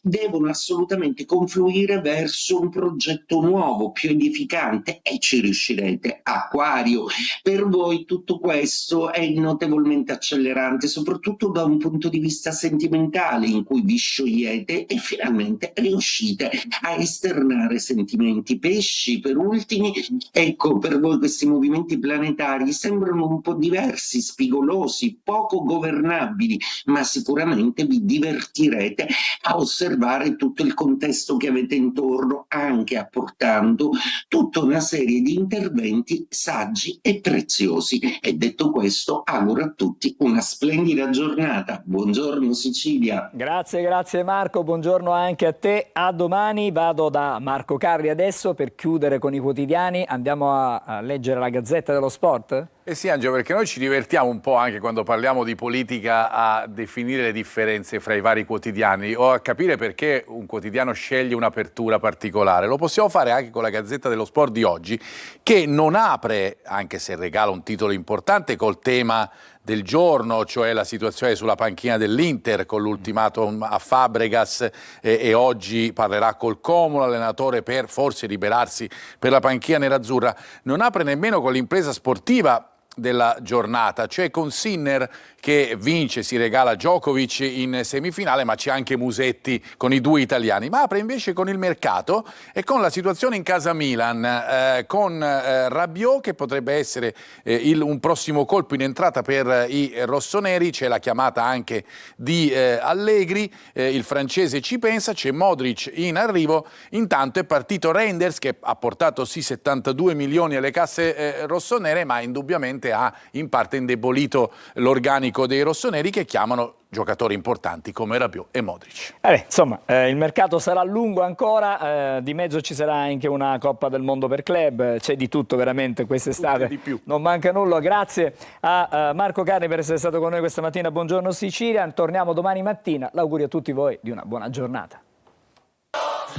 devono assolutamente confluire verso un progetto nuovo, più edificante, e ci riuscirete. Acquario, per voi tutto questo è notevolmente accelerante, soprattutto da un punto di vista sentimentale, in cui vi sciogliete e finalmente riuscite a esternare sentimenti. Pesci, per ultimi, ecco, per voi questi movimenti planetari sembrano un po' diversi, spigolosi, poco governabili, ma sicuramente vi divertirete a osservare tutto il contesto che avete intorno, anche apportando tutta una serie di interventi saggi e preziosi. E detto questo, auguro a tutti una splendida giornata. Buongiorno Sicilia. Grazie Marco, buongiorno anche a te. A domani. Vado da Marco Carri adesso per chiudere con i quotidiani. Andiamo a leggere la Gazzetta dello Sport? Eh sì Angelo, perché noi ci divertiamo un po' anche quando parliamo di politica a definire le differenze fra i vari quotidiani o a capire perché un quotidiano sceglie un'apertura particolare. Lo possiamo fare anche con la Gazzetta dello Sport di oggi, che non apre, anche se regala un titolo importante, col tema del giorno, cioè la situazione sulla panchina dell'Inter con l'ultimatum a Fabregas e oggi parlerà col Como, l'allenatore, per forse liberarsi per la panchina nerazzurra. Non apre nemmeno con l'impresa sportiva della giornata, c'è con Sinner che vince, si regala Djokovic in semifinale, ma c'è anche Musetti con i due italiani. Ma apre invece con il mercato e con la situazione in casa Milan, con Rabiot che potrebbe essere un prossimo colpo in entrata per i rossoneri. C'è la chiamata anche di Allegri, il francese ci pensa, c'è Modric in arrivo. Intanto è partito Reinders, che ha portato sì 72 milioni alle casse rossonere, ma indubbiamente ovviamente ha in parte indebolito l'organico dei rossoneri, che chiamano giocatori importanti come Rabiot e Modric. Insomma, il mercato sarà lungo ancora, di mezzo ci sarà anche una Coppa del Mondo per club, c'è di tutto veramente quest'estate, non manca nulla. Grazie a Marco Carni per essere stato con noi questa mattina. Buongiorno Sicilia, torniamo domani mattina, l'augurio a tutti voi di una buona giornata.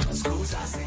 Scusa se